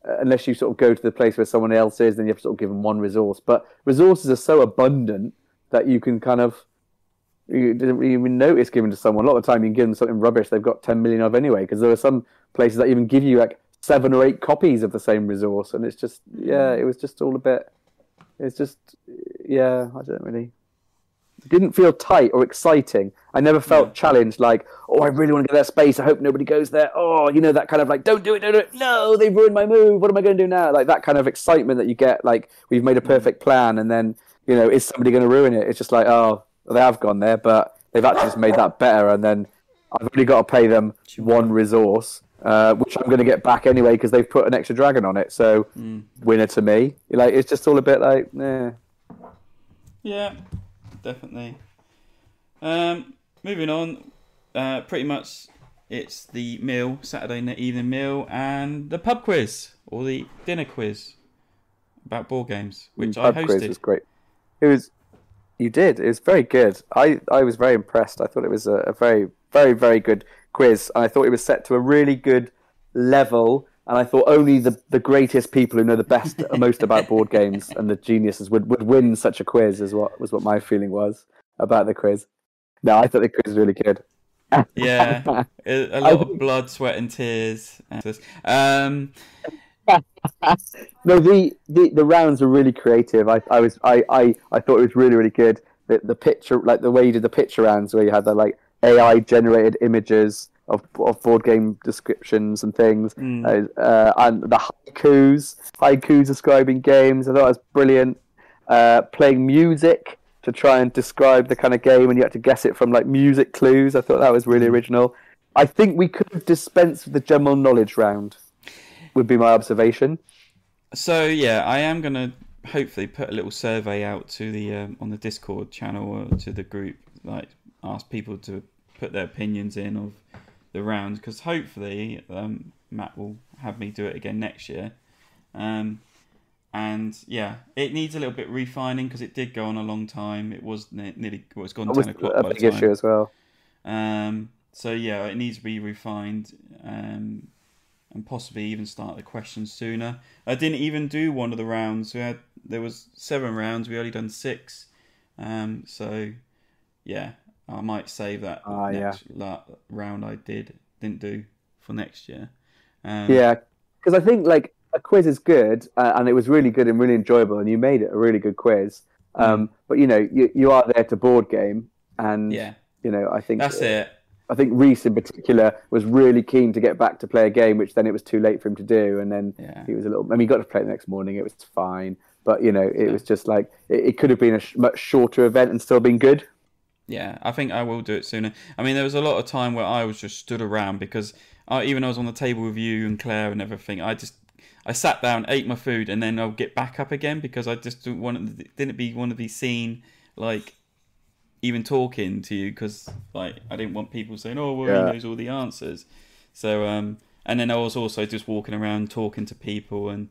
unless you sort of go to the place where someone else is, then you have to sort of give them one resource. But resources are so abundant that you can kind of, you didn't even notice giving to someone. A lot of the time you can give them something rubbish they've got 10 million of anyway, because there are some places that even give you like 7 or 8 copies of the same resource, and it's just, it was just all a bit, it's just, I don't really, it didn't feel tight or exciting. I never felt challenged, like, oh, I really want to get that space, I hope nobody goes there, oh, that kind of like, don't do it, no, they've ruined my move, what am I going to do now? Like that kind of excitement that you get, like, we've made a perfect plan, and then, is somebody going to ruin it? It's just like, oh, they have gone there, but they've actually just made that better, and then I've only got to pay them one resource, which I'm going to get back anyway because they've put an extra dragon on it. So winner to me. Like, it's just all a bit like, Yeah, definitely. Moving on, pretty much it's the meal, Saturday evening meal, and the pub quiz or the dinner quiz about board games, which I hosted. Pub quiz was great. You did. It was very good. I was very impressed. I thought it was a very, very, very good quiz. And I thought it was set to a really good level. And I thought only the greatest people who know the best, most about board games and the geniuses would win such a quiz, was what my feeling was about the quiz. No, I thought the quiz was really good. Yeah, a lot of blood, sweat, and tears. No, the rounds were really creative. I thought it was really, really good. The picture, like the way you did the picture rounds, where you had the like AI generated images of board game descriptions and things, and the haikus describing games. I thought it was brilliant. Playing music to try and describe the kind of game, and you had to guess it from like music clues. I thought that was really original. I think we could have dispensed with the general knowledge round, would be my observation. So yeah, I am gonna hopefully put a little survey out to the on the Discord channel or to the group, like ask people to put their opinions in of the rounds, because hopefully Matt will have me do it again next year. And yeah, it needs a little bit refining because it did go on a long time. It was it's gone 10 o'clock by the time. A big issue as well. So yeah, it needs to be refined. And possibly even start the questions sooner. I didn't even do one of the rounds. There was 7 rounds. We only done 6. So yeah, I might save that next round I didn't do for next year. Yeah, because I think like a quiz is good, and it was really good and really enjoyable, and you made it a really good quiz. But you are there to board game, and I think that's it. I think Reese in particular was really keen to get back to play a game, which then it was too late for him to do. And then he was he got to play it the next morning. It was fine. But, it was just like, it could have been a much shorter event and still been good. Yeah, I think I will do it sooner. I mean, there was a lot of time where I was just stood around because even I was on the table with you and Claire and everything, I sat down, ate my food, and then I'll get back up again because I just didn't want to be seen, like, even talking to you, because like I didn't want people saying, "Oh, well, he knows all the answers." So, and then I was also just walking around talking to people, and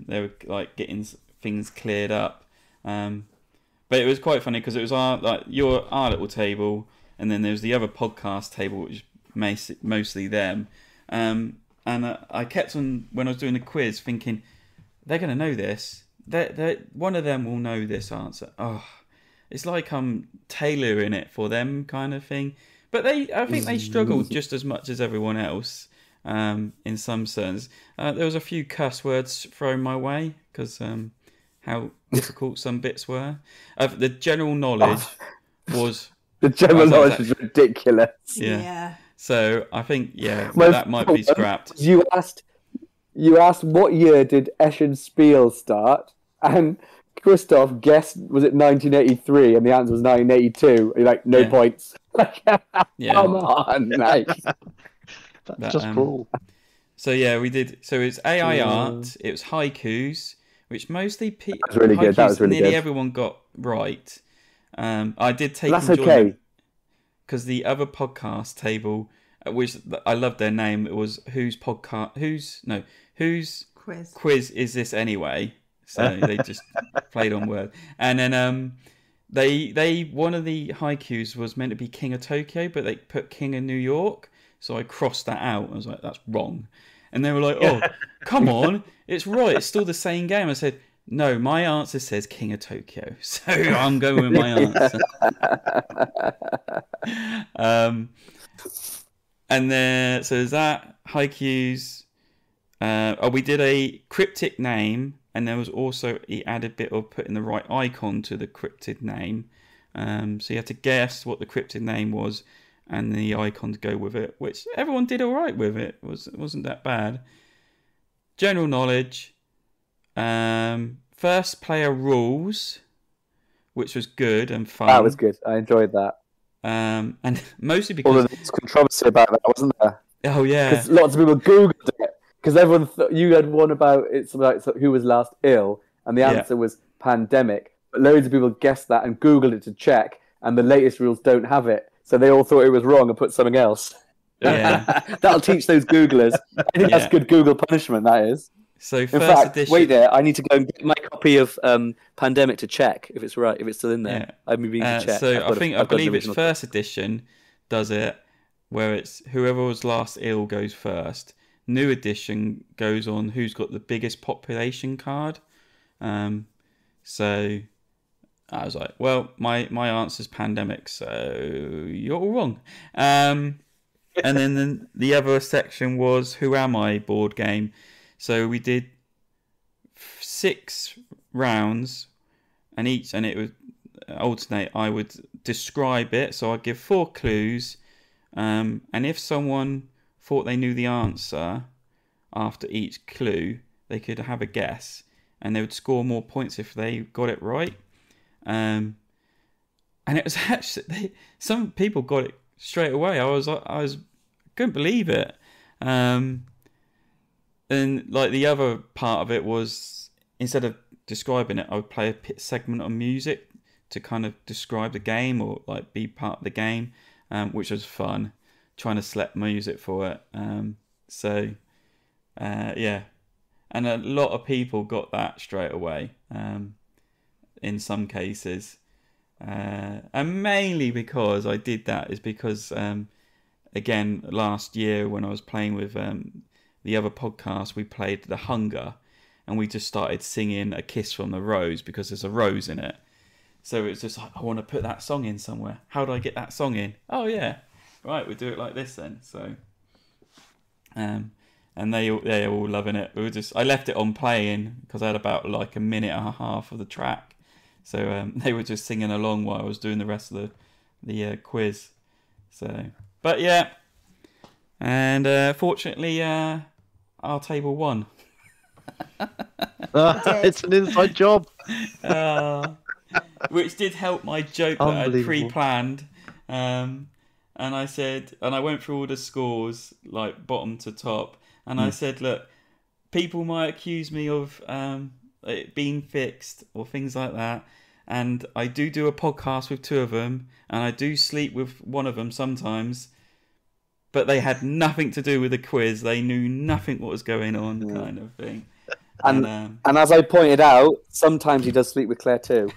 they were like getting things cleared up. But it was quite funny because it was our little table, and then there was the other podcast table, which was mostly them. And I kept on, when I was doing the quiz, thinking they're going to know this. One of them will know this answer. Oh. it's like I'm tailoring it for them kind of thing. But I think they struggled just as much as everyone else in some sense. There was a few cuss words thrown my way because how difficult some bits were. The general knowledge was... The general knowledge is ridiculous. Yeah. So I think, that might be scrapped. You asked what year did Eschen Spiel start? And Christoph guessed, was it 1983? And the answer was 1982. You're like, no points. Like, come on, like. That's just cruel. So we did. So it's AI art. It was haikus, which mostly that was really good. That was really nearly good. everyone got right. I did take That's enjoyment okay. Because the other podcast table, which I loved their name, it was whose quiz is this anyway? So they just played on words. And then they one of the haikus was meant to be King of Tokyo, but they put King of New York. So I crossed that out. I was like, that's wrong. And they were like, oh, come on, it's right. It's still the same game. I said, no, my answer says King of Tokyo. So I'm going with my answer. And then, so there's that, haikus. We did a cryptic name, and there was also the added bit of putting the right icon to the cryptid name. So you had to guess what the cryptid name was, and the icon to go with it, which everyone did all right with it. It wasn't that bad. General knowledge. First player rules, which was good and fun. That was good. I enjoyed that. And mostly because... Although there was controversy about that, wasn't there? Oh, yeah. Because lots of people Googled it. Because everyone thought you had one about it's like who was last ill, and the answer was pandemic. But loads of people guessed that and Googled it to check, and the latest rules don't have it. So they all thought it was wrong and put something else. Yeah. That'll teach those Googlers. I think that's good Google punishment, that is. So in fact, wait there. I need to go and get my copy of Pandemic to check if it's right, if it's still in there. Yeah. I've been to check. So I believe it's first edition does it, where it's whoever was last ill goes first. New edition goes on who's got the biggest population card. So I was like, well, my answer's pandemic, so you're all wrong. And then the other section was Who Am I board game. So we did 6 rounds, and it would alternate. I would describe it, so I'd give 4 clues, and if someone thought they knew the answer after each clue, they could have a guess, and they would score more points if they got it right. And it was actually some people got it straight away. I couldn't believe it. And like the other part of it was, instead of describing it, I would play a segment of music to kind of describe the game or like be part of the game, which was fun, trying to select music for it. And a lot of people got that straight away in some cases. And mainly because I did that is because, again, last year when I was playing with the other podcast, we played The Hunger, and we just started singing A Kiss from the Rose because there's a rose in it. So it's just like, I want to put that song in somewhere. How do I get that song in? Oh yeah, right, we'll do it like this then. So, and they're all loving it. I left it on playing because I had about like a minute and a half of the track. So they were just singing along while I was doing the rest of the quiz. So, but yeah. And fortunately, our table won. It's an inside job. Which did help my joke that I had pre-planned. And I said, and I went through all the scores, like bottom to top. And I said, look, people might accuse me of it being fixed or things like that. And I do a podcast with 2 of them. And I do sleep with one of them sometimes. But they had nothing to do with the quiz. They knew nothing what was going on, kind of thing. And as I pointed out, sometimes he does sleep with Claire too.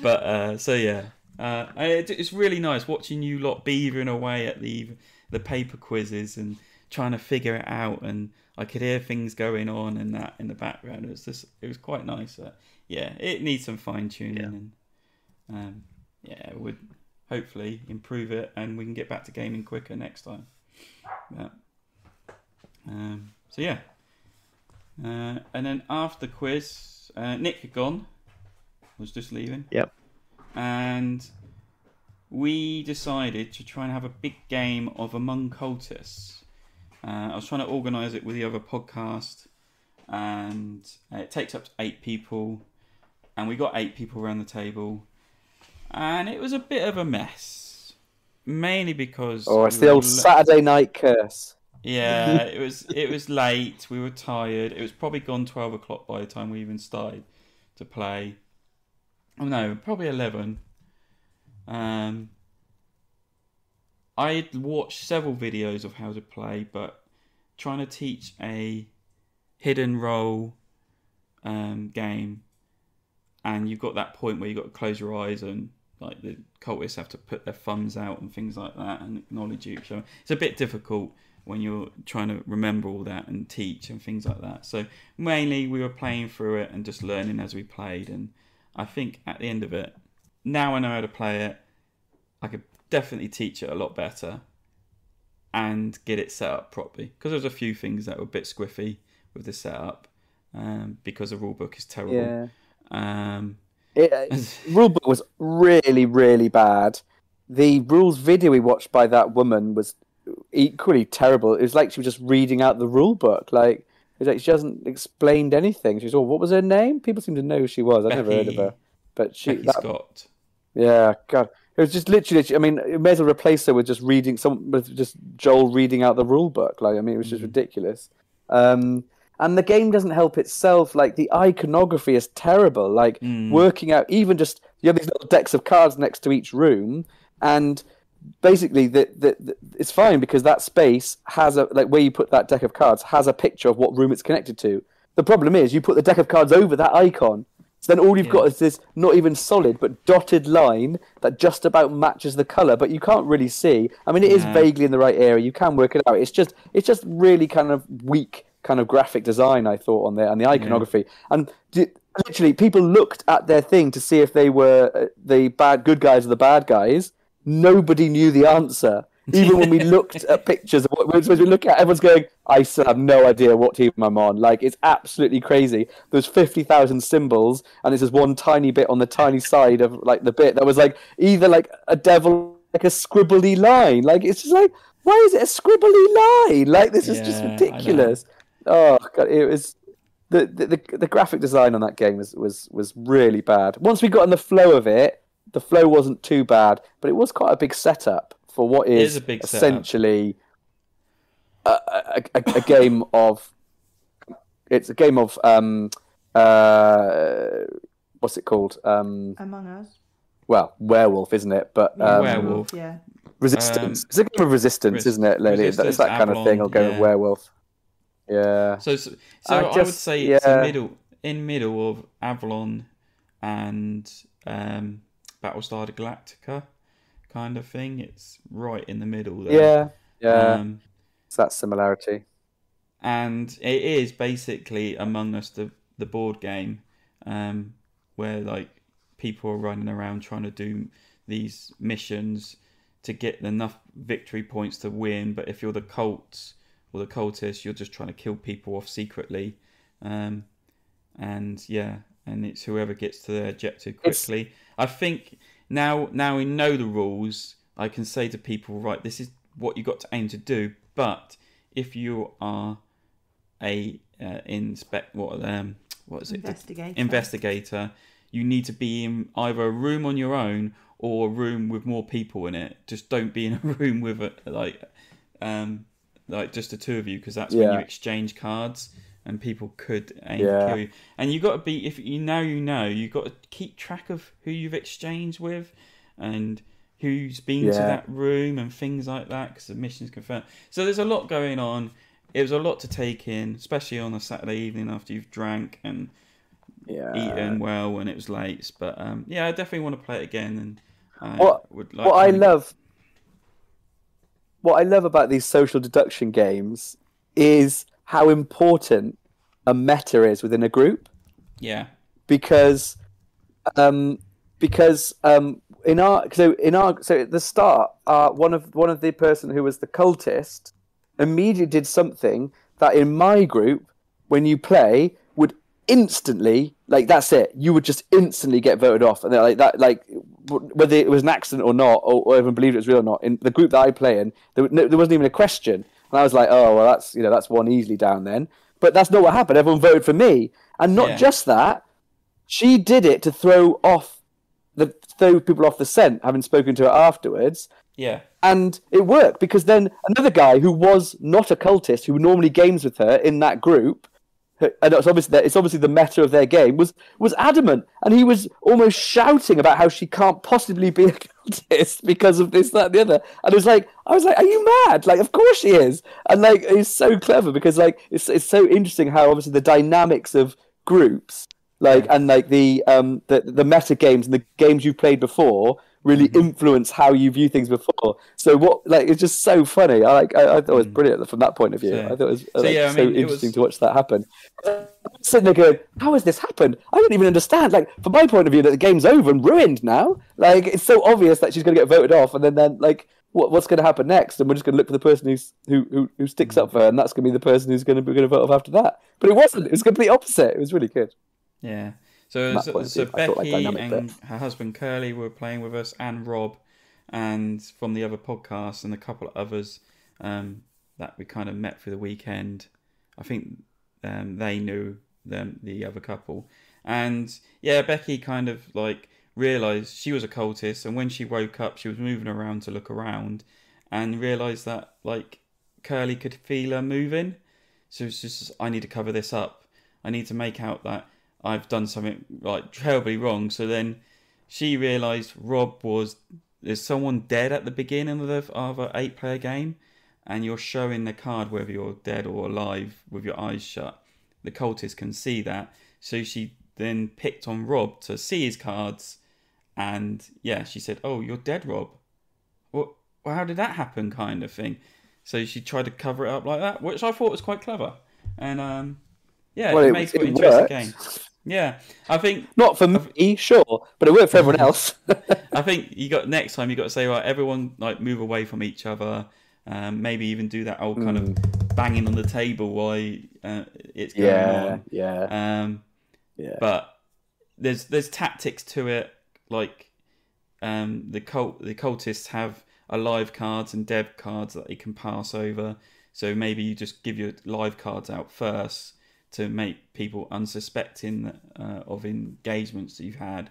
But so yeah, it's really nice watching you lot beavering away at the paper quizzes and trying to figure it out, and I could hear things going on and that in the background. It was quite nice. Yeah, it needs some fine tuning, and it would hopefully improve it, and we can get back to gaming quicker next time. Yeah. So yeah, and then after the quiz, Nick had gone, was just leaving. Yep. And we decided to try and have a big game of Among Cultists. I was trying to organise it with the other podcast, and it takes up to 8 people, and we got 8 people around the table, and it was a bit of a mess, mainly because it's the old Saturday night curse. Yeah, it was late. We were tired. It was probably gone 12 o'clock by the time we even started to play. Oh no, probably 11. I had watched several videos of how to play, but trying to teach a hidden role game, and you've got that point where you've got to close your eyes, and like the cultists have to put their thumbs out and things like that and acknowledge you. So it's a bit difficult when you're trying to remember all that and teach and things like that. So mainly we were playing through it and just learning as we played, and I think at the end of it, now I know how to play it, I could definitely teach it a lot better and get it set up properly, because there's a few things that were a bit squiffy with the setup, because the rulebook is terrible. Rulebook was really, really bad. The rules video we watched by that woman was equally terrible. It was like she was just reading out the rulebook. Like, it was like she hasn't explained anything. She was, what was her name? People seem to know who she was. I've never heard of her. But Becky Scott. Yeah, God. It was just literally, I mean, you may as well replace her with just just Joel reading out the rule book. Like, I mean, it was just ridiculous. And the game doesn't help itself. Like, the iconography is terrible. Like, working out, even just, you have these little decks of cards next to each room, and basically it's fine because that space has where you put that deck of cards has a picture of what room it's connected to. The problem is you put the deck of cards over that icon. So then all you've got is this not even solid but dotted line that just about matches the colour, but you can't really see. I mean, it is vaguely in the right area. You can work it out. It's just really kind of weak kind of graphic design, I thought, on there, and the iconography. And literally, people looked at their thing to see if they were the good guys or the bad guys. Nobody knew the answer. Even when we looked at pictures of what we're supposed to look at, everyone's going, I still have no idea what team I'm on. Like, it's absolutely crazy. There's 50,000 symbols, and it's just one tiny bit on the tiny side of, like, the bit that was, like, either, like, a devil, like a scribbly line. Like, it's just like, why is it a scribbly line? Like, this is just ridiculous. Oh, God, it was... The graphic design on that game was really bad. Once we got in the flow of it, the flow wasn't too bad, but it was quite a big setup for what is essentially a game of... It's a game of... what's it called? Among Us. Well, werewolf, isn't it? But werewolf. Yeah. Resistance. It's a game of resistance, isn't it, Lily? It's that kind of thing. I'll go with werewolf. Yeah. So I would say it's in middle of Avalon and Battlestar Galactica kind of thing. It's right in the middle there. Yeah. It's that similarity. And it is basically Among Us, the board game, where like people are running around trying to do these missions to get enough victory points to win. But if you're the cults or the cultists, you're just trying to kill people off secretly. And it's whoever gets to their objective quickly. I think now we know the rules. I can say to people, right, this is what you got to aim to do. But if you are a investigator, you need to be in either a room on your own or a room with more people in it. Just don't be in a room with like just the two of you, because that's when you exchange cards and people could aim to kill you. And you got to be, if you know, you got to keep track of who you've exchanged with and who's been to that room and things like that, because the mission's confirmed. So there's a lot going on. It was a lot to take in, especially on a Saturday evening after you've drank and eaten well when it was late. But I definitely want to play it again. And What I love what I love about these social deduction games is how important a meta is within a group. Yeah. Because in our at the start, one of the person who was the cultist immediately did something that in my group, when you play, would instantly, like, that's it. You would just instantly get voted off, and like that, like whether it was an accident or not, or even believed it was real or not. In the group that I play in, there wasn't even a question, and I was like, oh well, that's one easily down then. But that's not what happened. Everyone voted for me, and not just that. She did it to throw people off the scent, having spoken to her afterwards. Yeah. And it worked, because then another guy who was not a cultist, who normally games with her in that group, and it's obviously the meta of their game, was adamant, and he was almost shouting about how she can't possibly be a cultist because of this, that, and the other. And I was like, are you mad? Like, of course she is. And like, it's so clever, because like it's so interesting how obviously the dynamics of groups, like, and like the meta games and the games you've played before really influence how you view things before. So it's just so funny. I thought it was brilliant from that point of view. I thought it was interesting to watch that happen. I'm sitting there going, how has this happened? I don't even understand. Like, from my point of view, that the game's over and ruined now. Like, it's so obvious that she's going to get voted off, and then like, what's going to happen next? And we're just going to look for the person who sticks up for her, and that's going to be the person who's going to vote off after that. But it wasn't. It was the complete opposite. It was really good. Yeah. So Becky and her husband Curly were playing with us, and Rob, and from the other podcasts and a couple of others that we kind of met for the weekend. I think they knew the other couple, and yeah, Becky kind of like realised she was a cultist, and when she woke up, she was moving around to look around, and realised that like Curly could feel her moving. So it's just, I need to cover this up. I need to make out that I've done something like terribly wrong. So then she realised there's someone dead at the beginning of an 8-player game, and you're showing the card whether you're dead or alive with your eyes shut. The cultist can see that. So she then picked on Rob to see his cards, and yeah, she said, "Oh, you're dead, Rob. Well, how did that happen?" kind of thing. So she tried to cover it up like that, which I thought was quite clever. And it makes it an interesting game. Yeah, I think not for me, sure, but it worked for everyone else. I think next time you got to say, right, everyone like move away from each other. Maybe even do that old kind of banging on the table while it's going on. Yeah. But there's tactics to it. Like the cultists have alive cards and dead cards that they can pass over. So maybe you just give your live cards out first to make people unsuspecting of engagements that you've had.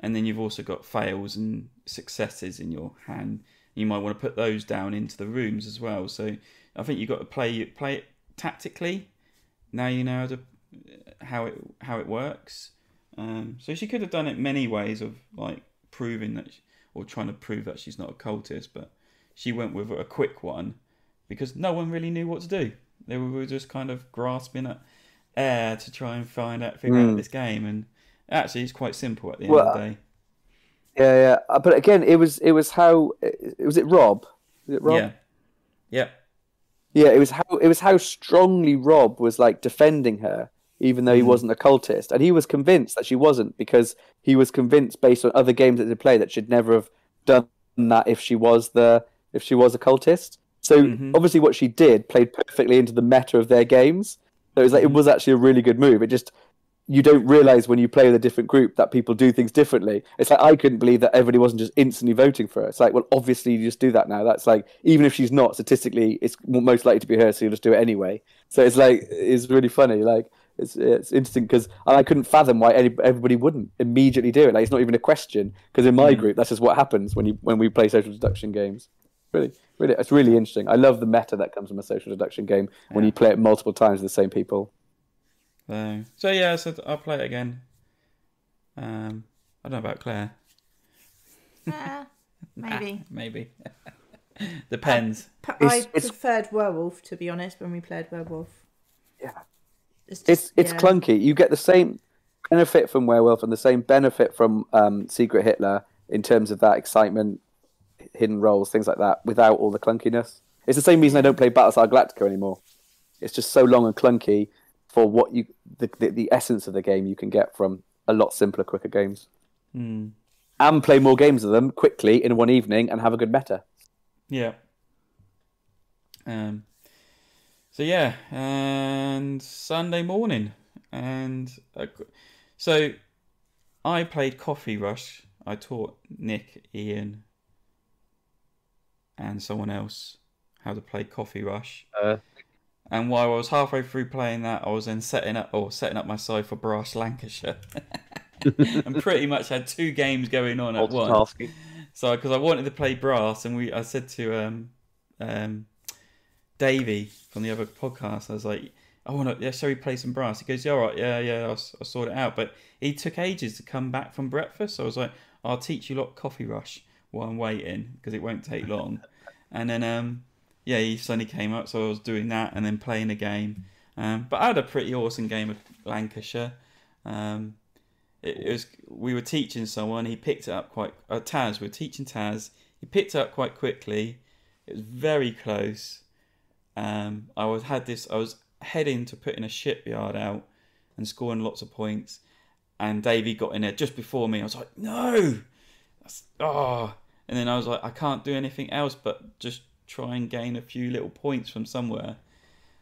And then you've also got fails and successes in your hand. You might want to put those down into the rooms as well. So I think you've got to play it tactically. Now you know how it works. So she could have done it many ways of like proving that, or trying to prove that she's not a cultist, but she went with a quick one because no one really knew what to do. They were just kind of grasping at air to try and figure out this game, and actually it's quite simple at the end of the day. Yeah. But again, it was how was it Rob? Was it Rob? Yeah. It was how strongly Rob was like defending her, even though he wasn't a cultist, and he was convinced that she wasn't, because he was convinced based on other games that they played that she'd never have done that if she was a cultist. So obviously what she did played perfectly into the meta of their games. So it was like it was actually a really good move. It just, you don't realise when you play with a different group that people do things differently. It's like, I couldn't believe that everybody wasn't just instantly voting for her. It's like, well, obviously you just do that now. That's like, even if she's not, statistically, it's most likely to be her, so you'll just do it anyway. So it's like, it's really funny. Like, it's interesting, because I couldn't fathom why everybody wouldn't immediately do it. Like, it's not even a question, because in my group, that's just what happens when we play social deduction games. Really, it's really interesting. I love the meta that comes from a social deduction game when you play it multiple times with the same people. So yeah, so I'll play it again. I don't know about Claire. Maybe. Maybe. Depends. I preferred Werewolf, to be honest, when we played Werewolf. Yeah. It's clunky. You get the same benefit from Werewolf and the same benefit from Secret Hitler in terms of that excitement, hidden roles, things like that, without all the clunkiness. It's the same reason I don't play Battlestar Galactica anymore. It's just so long and clunky for what the essence of the game you can get from a lot simpler, quicker games. And play more games of them quickly in one evening and have a good meta. Yeah. So yeah, and Sunday morning, and so I played Coffee Rush. I taught Nick, Ian, and someone else how to play Coffee Rush. And while I was halfway through playing that, I was then setting up my side for Brass Lancashire, and pretty much had 2 games going on at once. So because I wanted to play Brass, and I said to Davey from the other podcast, I was like, shall we play some Brass? He goes, yeah, all right, yeah, I'll sort it out. But he took ages to come back from breakfast, so I was like, I'll teach you lot Coffee Rush while I'm waiting, because it won't take long. And then, he suddenly came up, so I was doing that and then playing a game. But I had a pretty awesome game of Lancashire. We were teaching someone, he picked it up Taz, we were teaching Taz, he picked it up quite quickly. It was very close. I was heading to putting a shipyard out and scoring lots of points, and Davey got in there just before me. I was like, no! And then I was like, I can't do anything else but just try and gain a few little points from somewhere.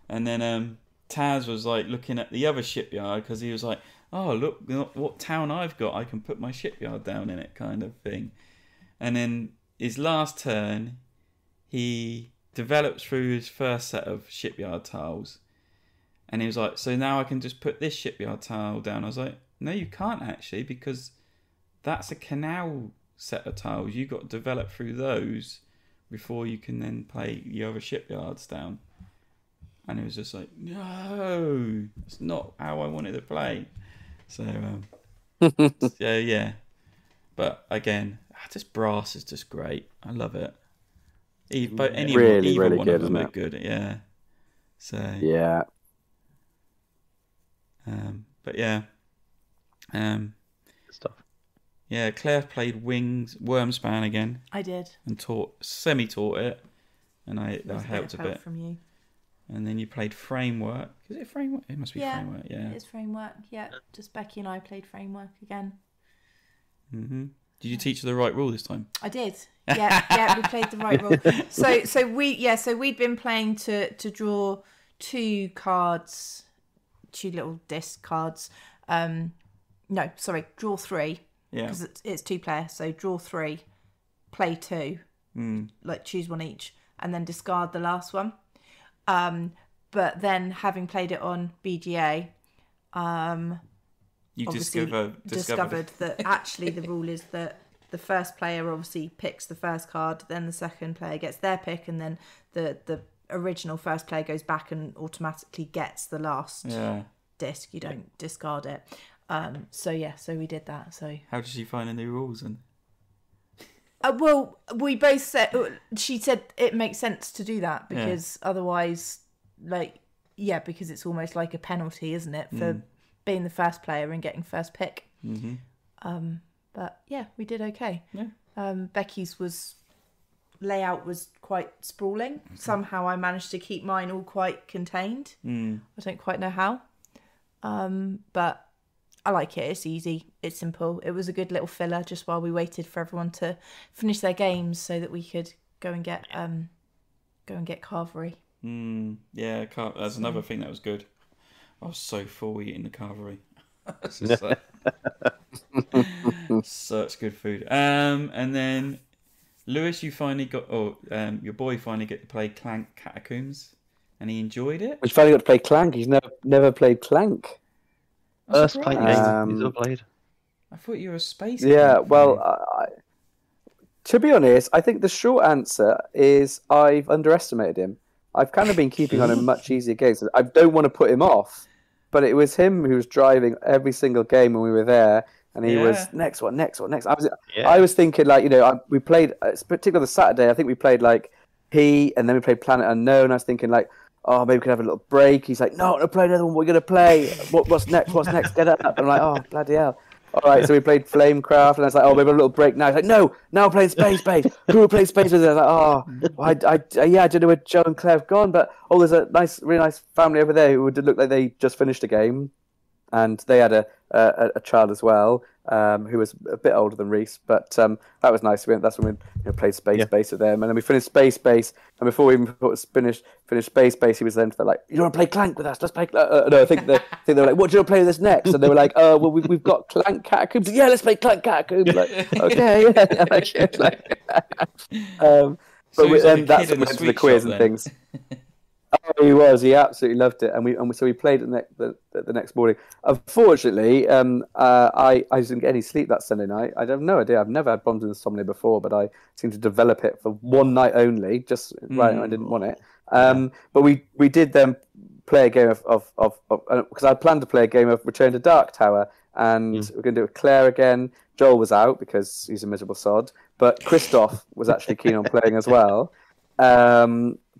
And then Taz was like looking at the other shipyard, because he was like, oh, look what town I've got, I can put my shipyard down in it, kind of thing. And then his last turn, he developed through his first set of shipyard tiles, and he was like, so now I can just put this shipyard tile down. I was like, no, you can't actually, because that's a canal set of tiles. You got to develop through those before you can then play the other shipyards down. And it was just like, no, it's not how I wanted to play. So yeah, but again, just Brass is just great. I love it. But really one good, of them isn't are it? good. Yeah. So yeah. But yeah. Good stuff. Yeah, Claire played Wyrmspan again. I did. And semi-taught it, and I helped a bit. From you. And then you played Framework. Is it Framework? It must be Framework. Yeah. It is Framework. Yeah, just Becky and I played Framework again. Mhm. Did you teach her the right rule this time? I did. Yeah, we played the right rule. So we'd been playing to draw 2 cards, 2 little disc cards. Draw 3. Yeah. Because it's 2-player, so draw 3, play 2, like choose one each, and then discard the last one. But then, having played it on BGA, you discovered that actually the rule is that the first player obviously picks the first card, then the second player gets their pick, and then the original first player goes back and automatically gets the last disc. You don't discard it. So we did that. So how did she find the new rules then? Well, we both said, she said it makes sense to do that, because otherwise, because it's almost like a penalty, isn't it, for being the first player and getting first pick. Mm-hmm. But yeah, we did okay. Yeah. Becky's layout was quite sprawling. Mm-hmm. Somehow I managed to keep mine all quite contained. I don't quite know how. But I like it. It's easy. It's simple. It was a good little filler just while we waited for everyone to finish their games so that we could go and get carvery. Yeah, that's another thing that was good. I was so full eating the carvery. Such good food. And then Lewis, you finally got, your boy finally get to play Clank Catacombs, and he enjoyed it. He's finally got to play Clank. He's never played Clank. First Clank game he's ever played. I thought you were a space. Yeah, well, to be honest, I think the short answer is I've underestimated him. I've kind of been keeping on in much easier games. I don't want to put him off, but it was him who was driving every single game when we were there, and he was next one. I was thinking, we played, particularly the Saturday, I think we played P, and then we played Planet Unknown. I was thinking oh, maybe we could have a little break. He's like, no, play another one. We're going to play. What's next? Get up. I'm like, oh, bloody hell. All right, so we played Flamecraft, and I was like, oh, we have a little break now. He's like, no, now we're playing Space Base. Who will play Space Base? I was like, oh, well, I don't know where Joe and Claire have gone, but there's a really nice family over there who did look like they just finished a game, and they had a child as well, who was a bit older than Reese, but that was nice. That's when we played Space Base with them, and then we finished Space Base, and before we even finished Space Base, he was then like, "You want to play Clank with us? Let's play." No, I think they were like, "What do you want to play with us next?" And they were like, "Oh, well, we've got Clank Catacombs. Yeah, let's play Clank Catacombs." Like, okay, but then that's when we went to the quiz and things. Oh, he was. He absolutely loved it, and so we played it the next morning. Unfortunately, I didn't get any sleep that Sunday night. I have no idea. I've never had problems with insomnia before, but I seemed to develop it for one night only. Just right, I didn't want it. But we did then play a game of because I planned to play a game of Return to Dark Tower, and we're going to do it with Claire again. Joel was out because he's a miserable sod, but Christoph was actually keen on playing as well.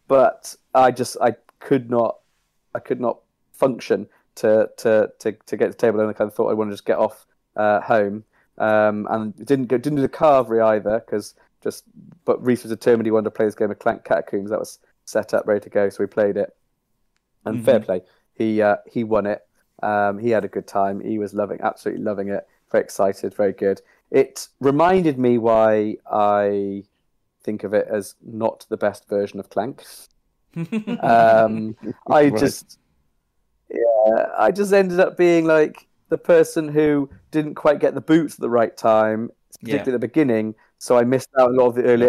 But I could not function to get to the table, and I kind of thought I wanted to just get off home, and didn't do the carvery either but Reese was determined he wanted to play this game of Clank Catacombs. That was set up ready to go, so we played it, and fair play, he won it. He had a good time. He was absolutely loving it. Very excited, very good. It reminded me why I think of it as not the best version of Clank. I just ended up being like the person who didn't quite get the boots at the right time, particularly at the beginning. So I missed out a lot of the early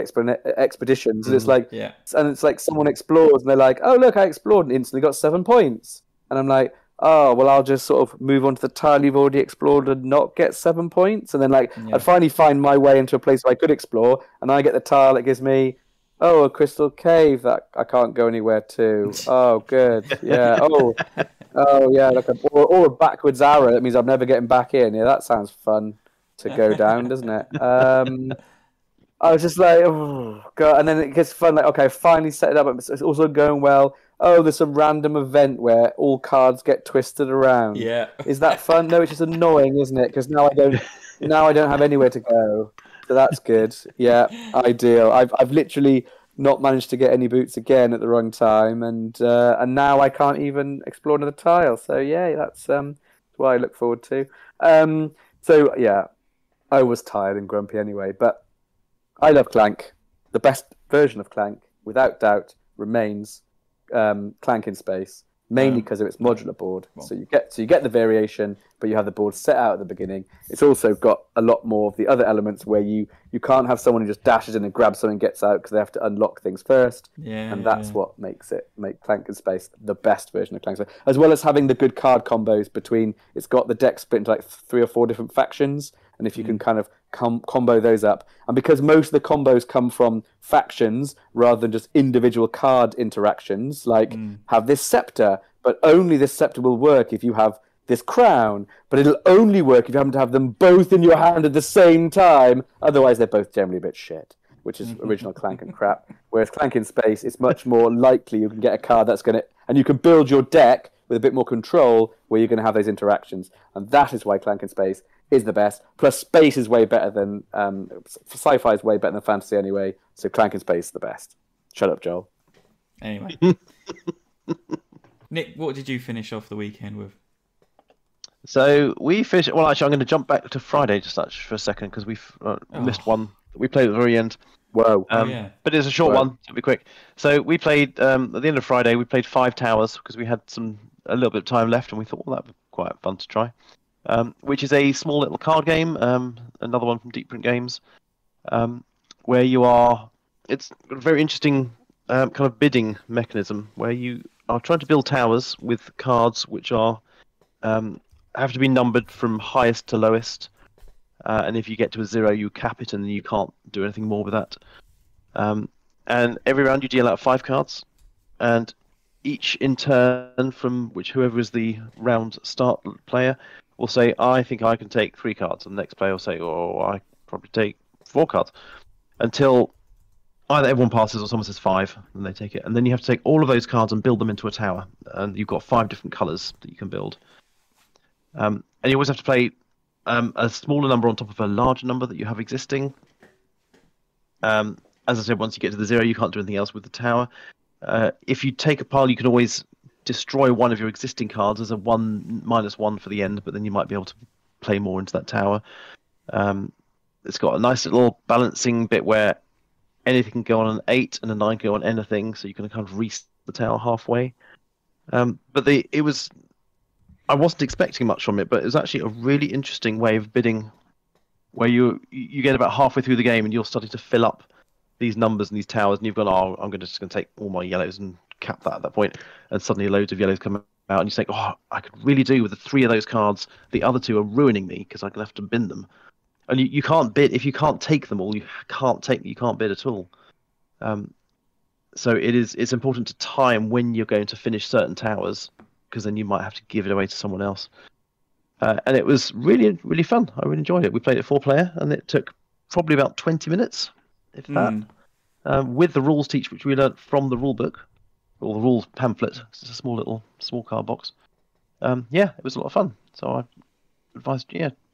expeditions. And it's like, and it's like someone explores and they're like, "Oh look, I explored and instantly got 7 points." And I'm like, "Oh well, I'll just sort of move on to the tile you've already explored and not get 7 points." And then I'd finally find my way into a place where I could explore, and I get the tile that gives me, "Oh, a crystal cave that I can't go anywhere to." Oh, good. Yeah. Oh, yeah. Or a backwards arrow. That means I'm never getting back in. Yeah, that sounds fun to go down, doesn't it? I was just like, oh, God. And then it gets fun. Like, okay, I finally set it up. It's also going well. Oh, there's some random event where all cards get twisted around. Yeah. Is that fun? No, it's just annoying, isn't it? Because now I don't have anywhere to go. So that's good. Yeah, ideal. I've literally not managed to get any boots again at the wrong time, and now I can't even explore another tile. So yeah, that's what I look forward to. So yeah, I was tired and grumpy anyway, but I love Clank. The best version of Clank, without doubt, remains Clank in Space. Mainly because of its modular board, so you get the variation, but you have the board set out at the beginning. It's also got a lot more of the other elements where you can't have someone who just dashes in and grabs something and gets out because they have to unlock things first. And that's what make Clank in Space the best version of Clank in Space, as well as having the good card combos between. It's got the deck split into like 3 or 4 different factions, and if you can kind of combo those up, and because most of the combos come from factions rather than just individual card interactions, like have this scepter, but only this scepter will work if you have this crown, but it'll only work if you happen to have them both in your hand at the same time. Otherwise, they're both generally a bit shit, which is original Clank and crap. Whereas Clank in Space, it's much more likely you can get a card that's going to, and you can build your deck with a bit more control where you're going to have those interactions, and that is why Clank in Space is the best. Plus, space is way better than sci-fi is way better than fantasy anyway. So Clank in Space is the best. Shut up, Joel. Anyway, Nick, what did you finish off the weekend with? So we finished. Well, actually, I'm going to jump back to Friday just for a second because we've missed one. We played at the very end. Whoa. But it's a short one. It'll be quick. So we played at the end of Friday. We played 5 Towers because we had a little bit of time left, and we thought, well, that would be quite fun to try. Which is a small little card game, another one from Deep Print Games, where you are. It's got a very interesting kind of bidding mechanism where you are trying to build towers with cards which are have to be numbered from highest to lowest, and if you get to a 0, you cap it, and then you can't do anything more with that. And every round you deal out 5 cards, and each in turn from whoever is the round start player will say, I think I can take 3 cards, and the next player will say, oh, I probably take 4 cards, until either everyone passes or someone says 5, and they take it. And then you have to take all of those cards and build them into a tower, and you've got 5 different colours that you can build. And you always have to play a smaller number on top of a larger number that you have existing. As I said, once you get to the 0, you can't do anything else with the tower. If you take a pile, you can always destroy one of your existing cards as a -1 for the end, but then you might be able to play more into that tower. It's got a nice little balancing bit where anything can go on an 8 and a 9 can go on anything, so you can kind of reset the tower halfway. But I wasn't expecting much from it, but it was actually a really interesting way of bidding, where you get about halfway through the game and you're starting to fill up these numbers and these towers, and you've gone, oh, I'm just going to take all my yellows and cap that at that point, and suddenly loads of yellows come out, and you think, oh, I could really do with the 3 of those cards. The other 2 are ruining me because I'm going to have to bin them. And you can't bid if you can't take them all. You can't bid at all. So it's important to time when you're going to finish certain towers, because then you might have to give it away to someone else. And it was really, really fun. I really enjoyed it. We played it 4-player, and it took probably about 20 minutes, if that, with the rules teach, which we learned from the rule book, or the rules pamphlet. It's a small card box. It was a lot of fun. So I advise,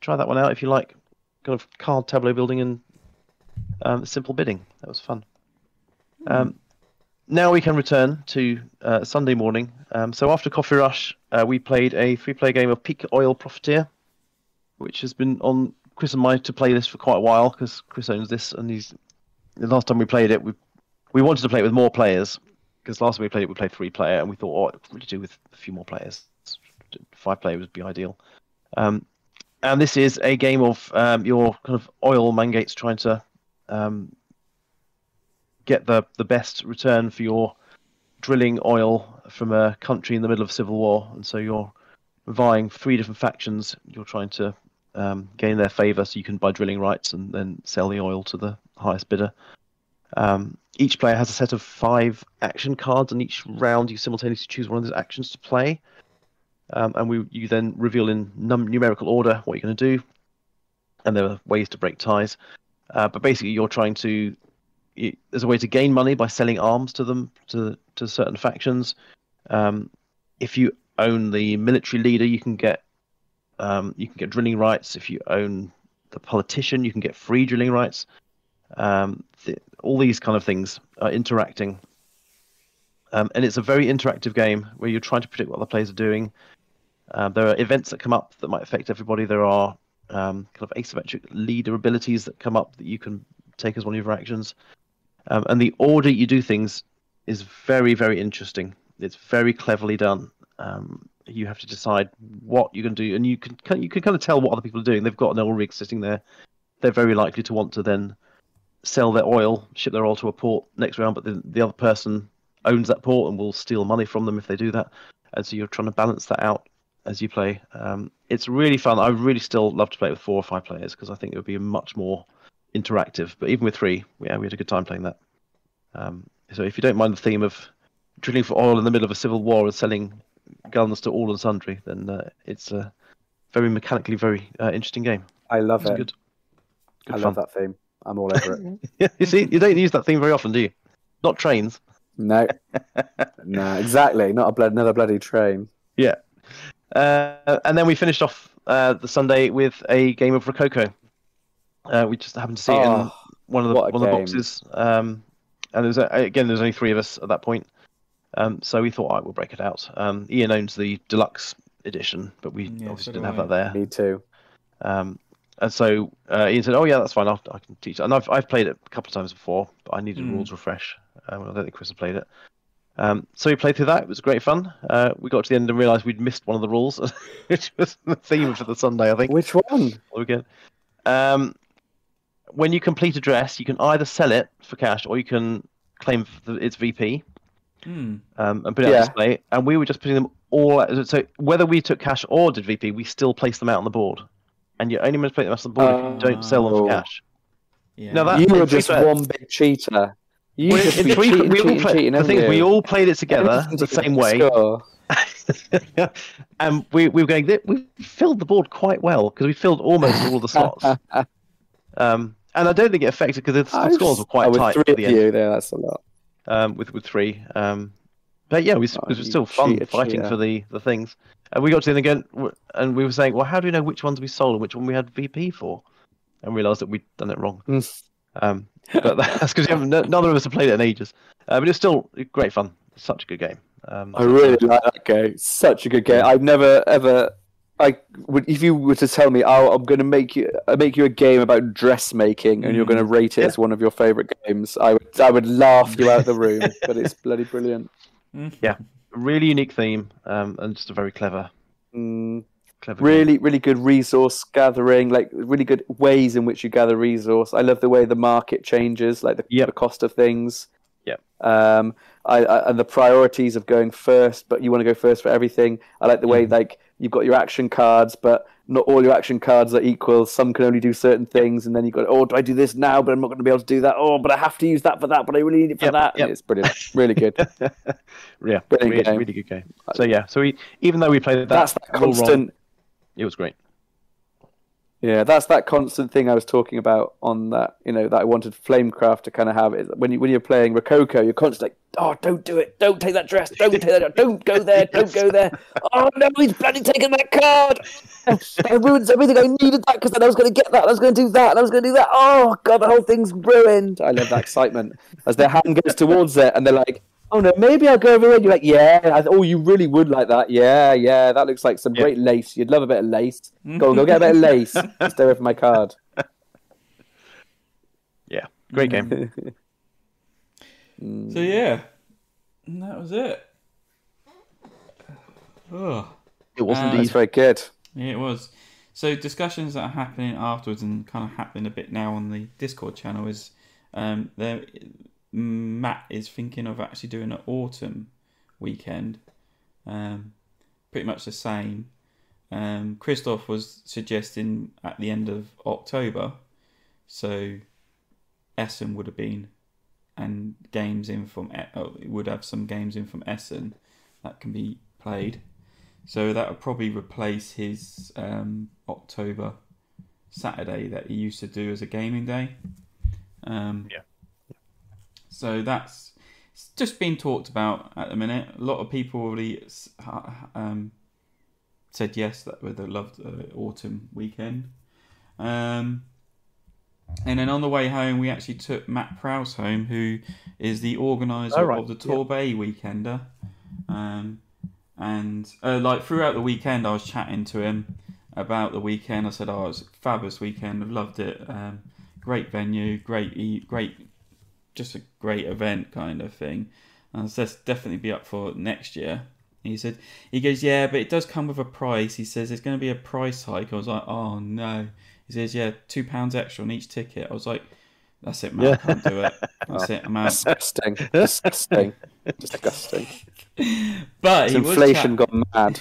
try that one out if you like kind of card tableau building and simple bidding. That was fun. Now we can return to Sunday morning. So after Coffee Rush, we played a 3-player game of Peak Oil Profiteer, which has been on Chris and my to play this for quite a while, because Chris owns this, and the last time we played it, we wanted to play it with more players, because last time we played 3-player, and we thought, oh, it would really do with a few more players. 5-player would be ideal. And this is a game of your kind of oil mangates trying to get the best return for your drilling oil from a country in the middle of civil war, and so you're vying 3 different factions. You're trying to gain their favour so you can buy drilling rights and then sell the oil to the highest bidder. Each player has a set of 5 action cards, and each round you simultaneously choose one of those actions to play. And you then reveal in numerical order what you're going to do, and there are ways to break ties. But basically, you're trying to. There's a way to gain money by selling arms to them to certain factions. If you own the military leader, you can get drilling rights. If you own the politician, you can get free drilling rights. All these kind of things are interacting, and it's a very interactive game where you're trying to predict what the players are doing. There are events that come up that might affect everybody. There are kind of asymmetric leader abilities that come up that you can take as one of your actions. And the order you do things is very, very interesting. It's very cleverly done. You have to decide what you're going to do, and you can kind of tell what other people are doing. They've got an oil rig sitting there. They're very likely to want to then sell their oil, ship their oil to a port next round, but the other person owns that port and will steal money from them if they do that. And so you're trying to balance that out as you play. It's really fun. I really still love to play it with 4 or 5 players, because I think it would be much more interactive. But even with 3, we had a good time playing that. So if you don't mind the theme of drilling for oil in the middle of a civil war and selling guns to all and sundry, then it's a very mechanically very interesting game. I love it. Good I love that theme. I'm all over it. Yeah, you see, you don't use that theme very often, do you? Not trains. No. No, exactly. Not another bloody train. Yeah. And then we finished off the Sunday with a game of Rococo. We just happened to see it in one of the boxes. And there's only 3 of us at that point. So we thought, we'll break it out. Ian owns the deluxe edition, but we obviously didn't have that there. Me too. And so Ian said, "Oh yeah, that's fine. I can teach it." And I've played it a couple of times before, but I needed rules refresh. I don't think Chris had played it. So we played through that. It was great fun. We got to the end and realised we'd missed one of the rules, which was the theme for the Sunday, I think. Which one? Again, when you complete a dress, you can either sell it for cash or you can claim its VP and put it on display. And we were just putting them all. So whether we took cash or did VP, we still placed them out on the board. And you only manipulate them out on the board if you don't sell them for cash. Yeah. No, you were just one big cheater. We all played it together the same way. And we were going, we filled the board quite well, because we filled almost all the slots. And I don't think it affected, because the scores were quite tight with 3 at the end. That's a lot. With 3. But yeah, it was still fun fighting for the things. And we got to the end again, and we were saying, well, how do we know which ones we sold and which one we had VP for? And realised that we'd done it wrong. But that's because none of us have played it in ages. But it's still great fun. It's such a good game. I really like that game. Such a good game. I've never ever. If you were to tell me, "Oh, I'm going to make you a game about dressmaking, and you're going to rate it as one of your favourite games," I would laugh you out the room. But it's bloody brilliant. Yeah, really unique theme, and just a very clever really good resource gathering, like really good ways in which you gather resource. I love the way the market changes, like the cost of things. And the priorities of going first, but you want to go first for everything. I like the way like you've got your action cards, but not all your action cards are equal. Some can only do certain things, and then you've got, oh, do I do this now? But I'm not going to be able to do that. Oh, but I have to use that for that, but I really need it for that. It's brilliant. Really good. Yeah, really good game. So even though we played that's that constant. It was great. Yeah, that's that constant thing I was talking about on that, that I wanted Flamecraft to kind of have. Is when you're playing Rococo, you're constantly like, oh, don't do it. Don't take that dress. Don't take that. Don't go there. Don't go there. Oh, no, he's bloody taken that card. It ruins everything. I needed that because then I was going to get that. I was going to do that. And I was going to do that. Oh, God, the whole thing's ruined. I love that excitement. As their hand goes towards it and they're like, oh, no, maybe I'll go over here. You're like, yeah. Oh, you really would like that. Yeah. That looks like some great lace. You'd love a bit of lace. Go get a bit of lace. Stay away from my card. Yeah, great game. So, yeah. And that was it. Oh. It was indeed. It's very good. Yeah, it was. So, discussions that are happening afterwards and kind of happening a bit now on the Discord channel is Matt is thinking of actually doing an autumn weekend. Pretty much the same. Christoph was suggesting at the end of October, so Essen would have been, and games in from would have some games in from Essen that can be played. So that would probably replace his October Saturday that he used to do as a gaming day. So that's just being talked about at the minute. A lot of people already said yes, that they loved autumn weekend. And then on the way home, we actually took Matt Prowse home, who is the organiser of the Torbay Weekender. And like throughout the weekend, I was chatting to him about the weekend. I said, "Oh, it was a fabulous weekend. I loved it. Great venue, great, just a great event kind of thing." And I said, "Definitely be up for next year." He goes, "Yeah, but it does come with a price." He says, "There's going to be a price hike." I was like, "Oh no." He says, "Yeah, £2 extra on each ticket." I was like, "That's it, man. I can't do it. That's it. I'm out." Disgusting. But inflation got mad.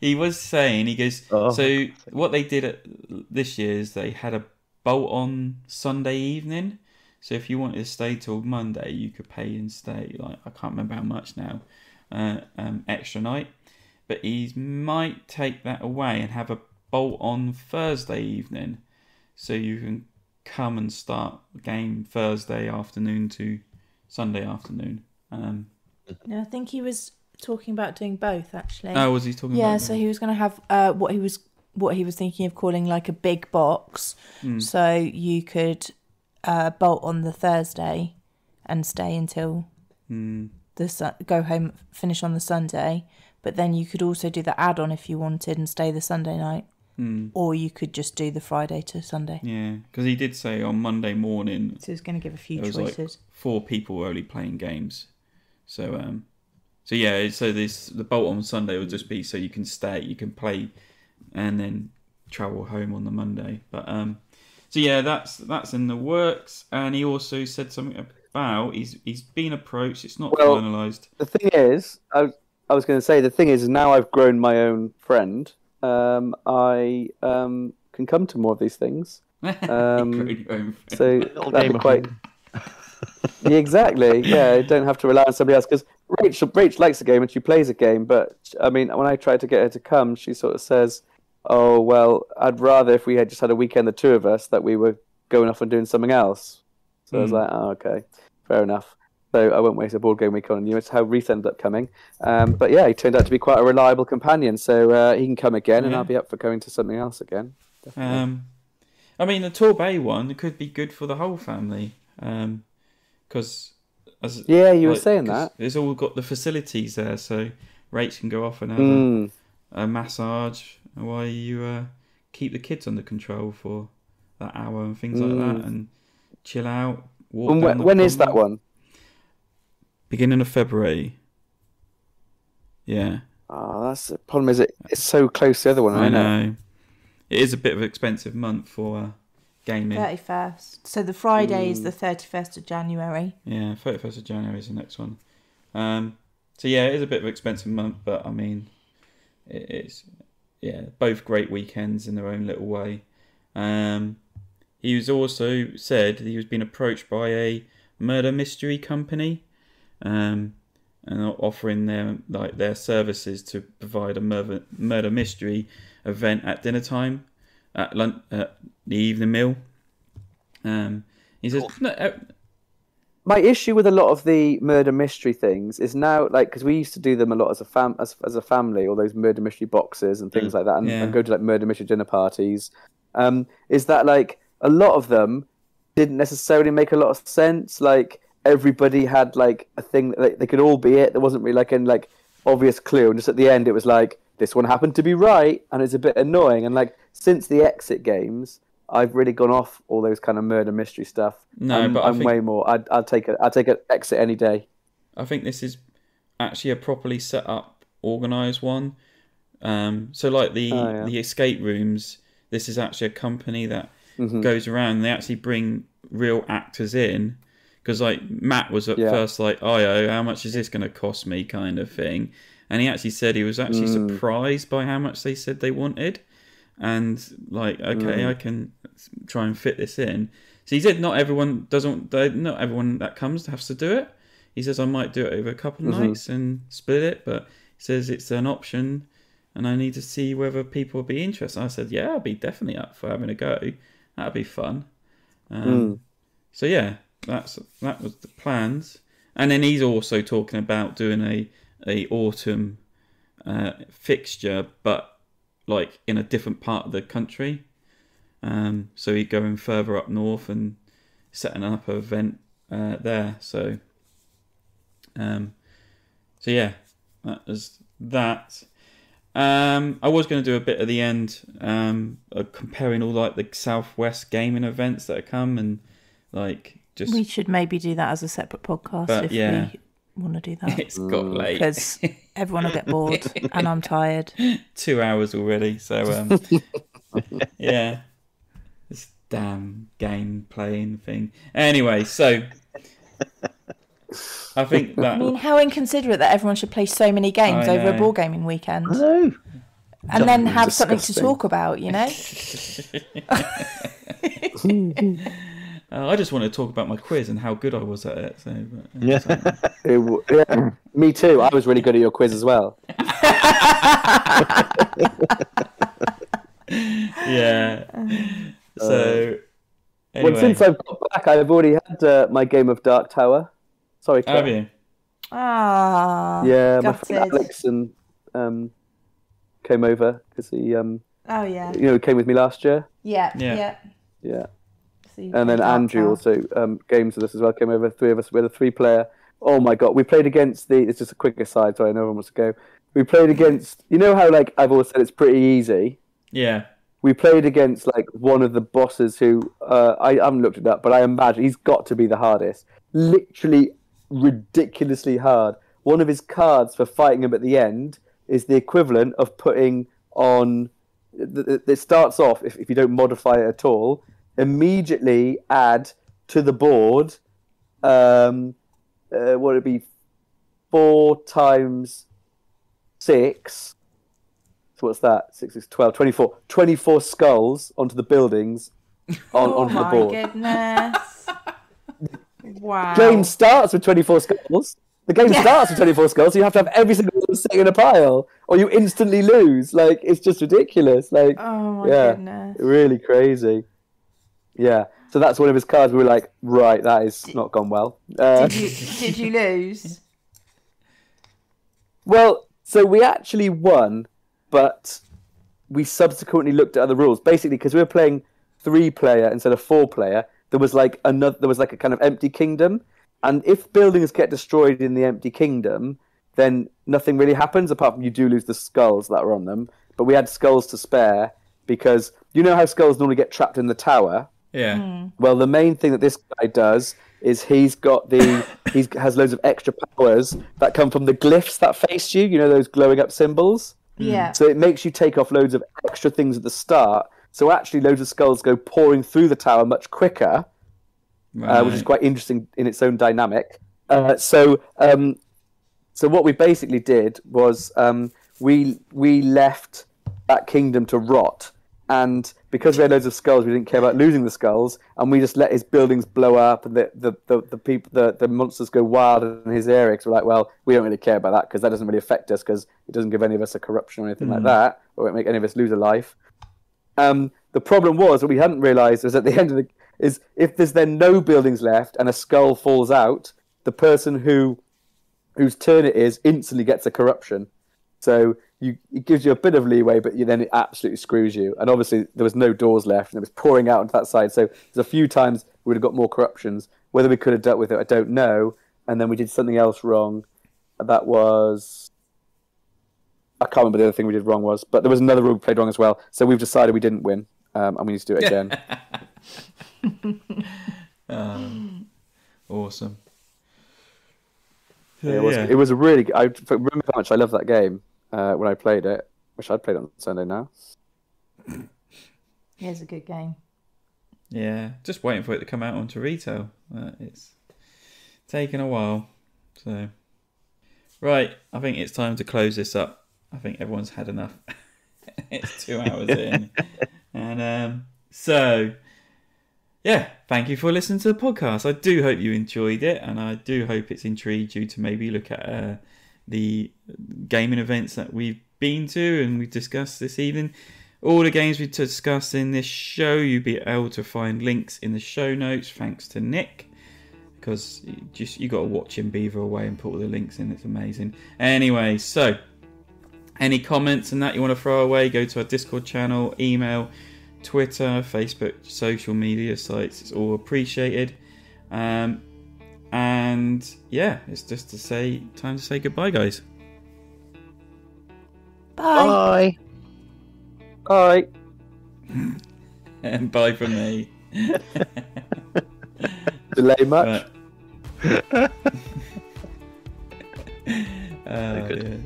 He was saying, he goes, so what they did this year is they had a bolt on Sunday evening. So if you wanted to stay till Monday, you could pay and stay. Like, I can't remember how much now, extra night. But he might take that away and have a bolt on Thursday evening, so you can come and start the game Thursday afternoon to Sunday afternoon. No, I think he was talking about doing both, actually. Oh, was he talking about Yeah, both? so he was going to have what he was thinking of calling like a big box. So you could bolt on the Thursday and stay until go home, finish on the Sunday. But then you could also do the add-on if you wanted and stay the Sunday night. Or you could just do the Friday to Sunday. Yeah, because he did say on Monday morning. So he's going to give a few choices. Like 4 people were only playing games. So the bolt on Sunday would just be so you can stay, you can play, and then travel home on the Monday. But so yeah, that's in the works. And he also said something about he's been approached. It's not finalised. The thing is, I was going to say, the thing is now I've grown my own friend. I can come to more of these things. So that'd be quite. Yeah, exactly. Yeah, I don't have to rely on somebody else, because Rachel likes a game and she plays a game. But I mean, when I try to get her to come, she sort of says, "Oh well, I'd rather if we had just had a weekend, the two of us, that we were going off and doing something else." So I was like, "Oh, okay, fair enough." So I won't waste a board game week on you. It's how Reese ended up coming. But yeah, he turned out to be quite a reliable companion. So he can come again, and I'll be up for going to something else again. I mean, the Torbay one could be good for the whole family. Because you were saying that. It's all got the facilities there, so Rach can go off and have a massage while you keep the kids under control for that hour and things like that, and chill out. When is that one? Beginning of February. Yeah. Oh, that's the problem. Is it's so close to the other one? I know. It is a bit of an expensive month for gaming. 31st. So the Friday is the 31st of January. Yeah, 31st of January is the next one. So yeah, it is a bit of an expensive month, but I mean, it's both great weekends in their own little way. He was also said he was being approached by a murder mystery company, and offering their services to provide a murder mystery event at dinner time at the evening meal. He says, my issue with a lot of the murder mystery things is now, like, because we used to do them a lot as a family, all those murder mystery boxes and things like that, and go to like murder mystery dinner parties. Is that like a lot of them didn't necessarily make a lot of sense? Like everybody had like a thing that they could all be it. There wasn't really like any like obvious clue, and just at the end it was like this one happened to be right, and it's a bit annoying. And like since the Exit games, I've really gone off all those kind of murder mystery stuff. No, but I'm way more. I'll take an Exit any day. I think this is actually a properly set up, organised one. So like the escape rooms, this is actually a company that goes around and they actually bring real actors in. Because like Matt was at first like, oh, how much is this going to cost me kind of thing. And he actually said he was actually surprised by how much they said they wanted. And like, okay, I can try and fit this in. So he said not everyone that comes has to do it. He says I might do it over a couple of nights and split it, but he says it's an option and I need to see whether people will be interested. I said, yeah, I'll be definitely up for having a go. That'd be fun. So yeah, that was the plans. And then he's also talking about doing a autumn fixture, but like in a different part of the country. So he's going further up north and setting up an event there. So yeah, that was that. I was going to do a bit at the end, comparing all like the Southwest gaming events that have come and like just. We should maybe do that as a separate podcast we want to do that. It's got late because everyone will get bored and I'm tired. 2 hours already, so yeah, this damn game playing thing. Anyway, so I think that. I mean, how inconsiderate that everyone should play so many games over a board gaming weekend. No. And then have something to talk about, you know? I just want to talk about my quiz and how good I was at it. So, yeah, me too. I was really good at your quiz as well. Yeah. So, anyway. Well, since I've got back, I've already had my game of Dark Tower. Sorry, Claire. Have you? Yeah, my friend Alex and came over because he came with me last year. Yeah. And then Andrew also games with us as well. Came over, three of us. We had a 3-player. Oh my god, we played against it's just a quick aside, so I know everyone wants to go. We played against. You know how like I've always said it's pretty easy. Yeah. We played against like one of the bosses who I haven't looked it up, but I imagine he's got to be the hardest. Literally ridiculously hard. One of his cards for fighting him at the end is the equivalent of putting on. It starts off if you don't modify it at all. Immediately add to the board. What would it be? 4 times 6. So what's that? 6 is 12. 24. 24 skulls onto the buildings onto the board. Oh my goodness. Wow. The game starts with 24 skulls. The game starts with 24 skulls, so you have to have every single one sitting in a pile, or you instantly lose. Like, it's just ridiculous. Like, oh my goodness. Really crazy. Yeah. So that's one of his cards. We were like, right, that is not gone well. Did you lose? Well, so we actually won, but we subsequently looked at other rules. Basically, because we were playing 3-player instead of 4-player, there was like a kind of empty kingdom, and if buildings get destroyed in the empty kingdom, then nothing really happens apart from you do lose the skulls that are on them. But we had skulls to spare because you know how skulls normally get trapped in the tower. Yeah. Well, the main thing that this guy does is he has loads of extra powers that come from the glyphs that face you. You know those glowing up symbols. Yeah. So it makes you take off loads of extra things at the start. So actually, loads of skulls go pouring through the tower much quicker, which is quite interesting in its own dynamic. So what we basically did was we left that kingdom to rot. And because we had loads of skulls, we didn't care about losing the skulls, and we just let his buildings blow up, and the monsters go wild in his area. Because we're like, well, we don't really care about that because that doesn't really affect us because it doesn't give any of us a corruption or anything like that, or it won't make any of us lose a life. The problem was what we hadn't realised was at the end of is if there's then no buildings left and a skull falls out, the person whose turn it is instantly gets a corruption. So it gives you a bit of leeway, but then it absolutely screws you. And obviously there was no doors left, and it was pouring out onto that side. So there's a few times we would have got more corruptions. Whether we could have dealt with it, I don't know. And then we did something else wrong. That was... I can't remember the other thing we did wrong was, but there was another rule we played wrong as well. So we've decided we didn't win, and we need to do it again. Awesome. Yeah, it was a really good... I remember how much I loved that game when I played it. Wish I'd played it on Sunday now. It's a good game. Yeah, just waiting for it to come out onto retail. It's taken a while. So, right, I think it's time to close this up. I think everyone's had enough. It's 2 hours in. And so, yeah, thank you for listening to the podcast. I do hope you enjoyed it, and I do hope it's intrigued you to maybe look at the gaming events that we've been to and we've discussed this evening. All the games we discussed in this show, you'll be able to find links in the show notes, thanks to Nick, because you got to watch him beaver away and put all the links in. It's amazing. Anyway, so any comments and that you want to throw away, go to our Discord channel, email, Twitter, Facebook, social media sites. It's all appreciated. And yeah, it's just time to say goodbye, guys. Bye. Bye. And bye from me. Delay much? Yeah.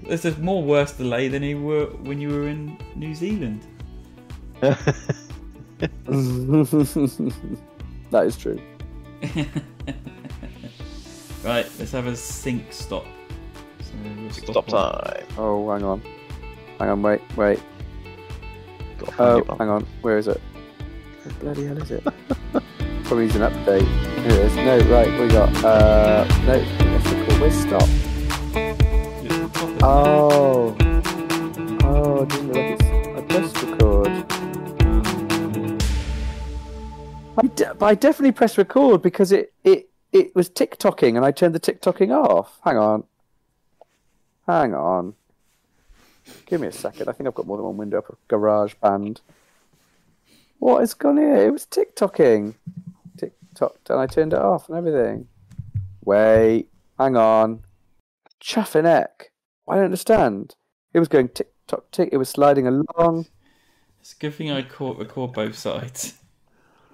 There's a more worse delay than you were when you were in New Zealand. That is true. Right, let's have a sync stop. So we'll Stop time. Oh, hang on, wait. Oh, hang on, where is it? Where the bloody hell is it? Probably needs an update. Here it is. No, right, we got, no, that's the call. Where's stop? Oh, it doesn't look like it's a press record. But I definitely pressed record because it was TikToking and I turned the TikToking off. Hang on. Give me a second. I think I've got more than one window up of GarageBand. What has gone here? It was TikToking. TikToked and I turned it off and everything. Wait. Hang on. Chuffing heck. I don't understand. It was going tick-tock, tick. It was sliding along. It's a good thing I record both sides.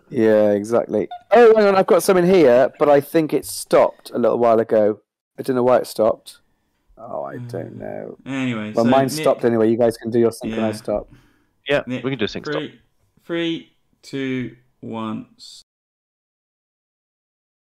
Yeah, exactly. Oh, hang on. I've got something here, but I think it stopped a little while ago. I don't know why it stopped. Oh, I don't know. Anyway, well, so mine Nick, stopped anyway. You guys can do your synchronized stop. Yeah, Nick, we can do sync stop. 3, 2, 1.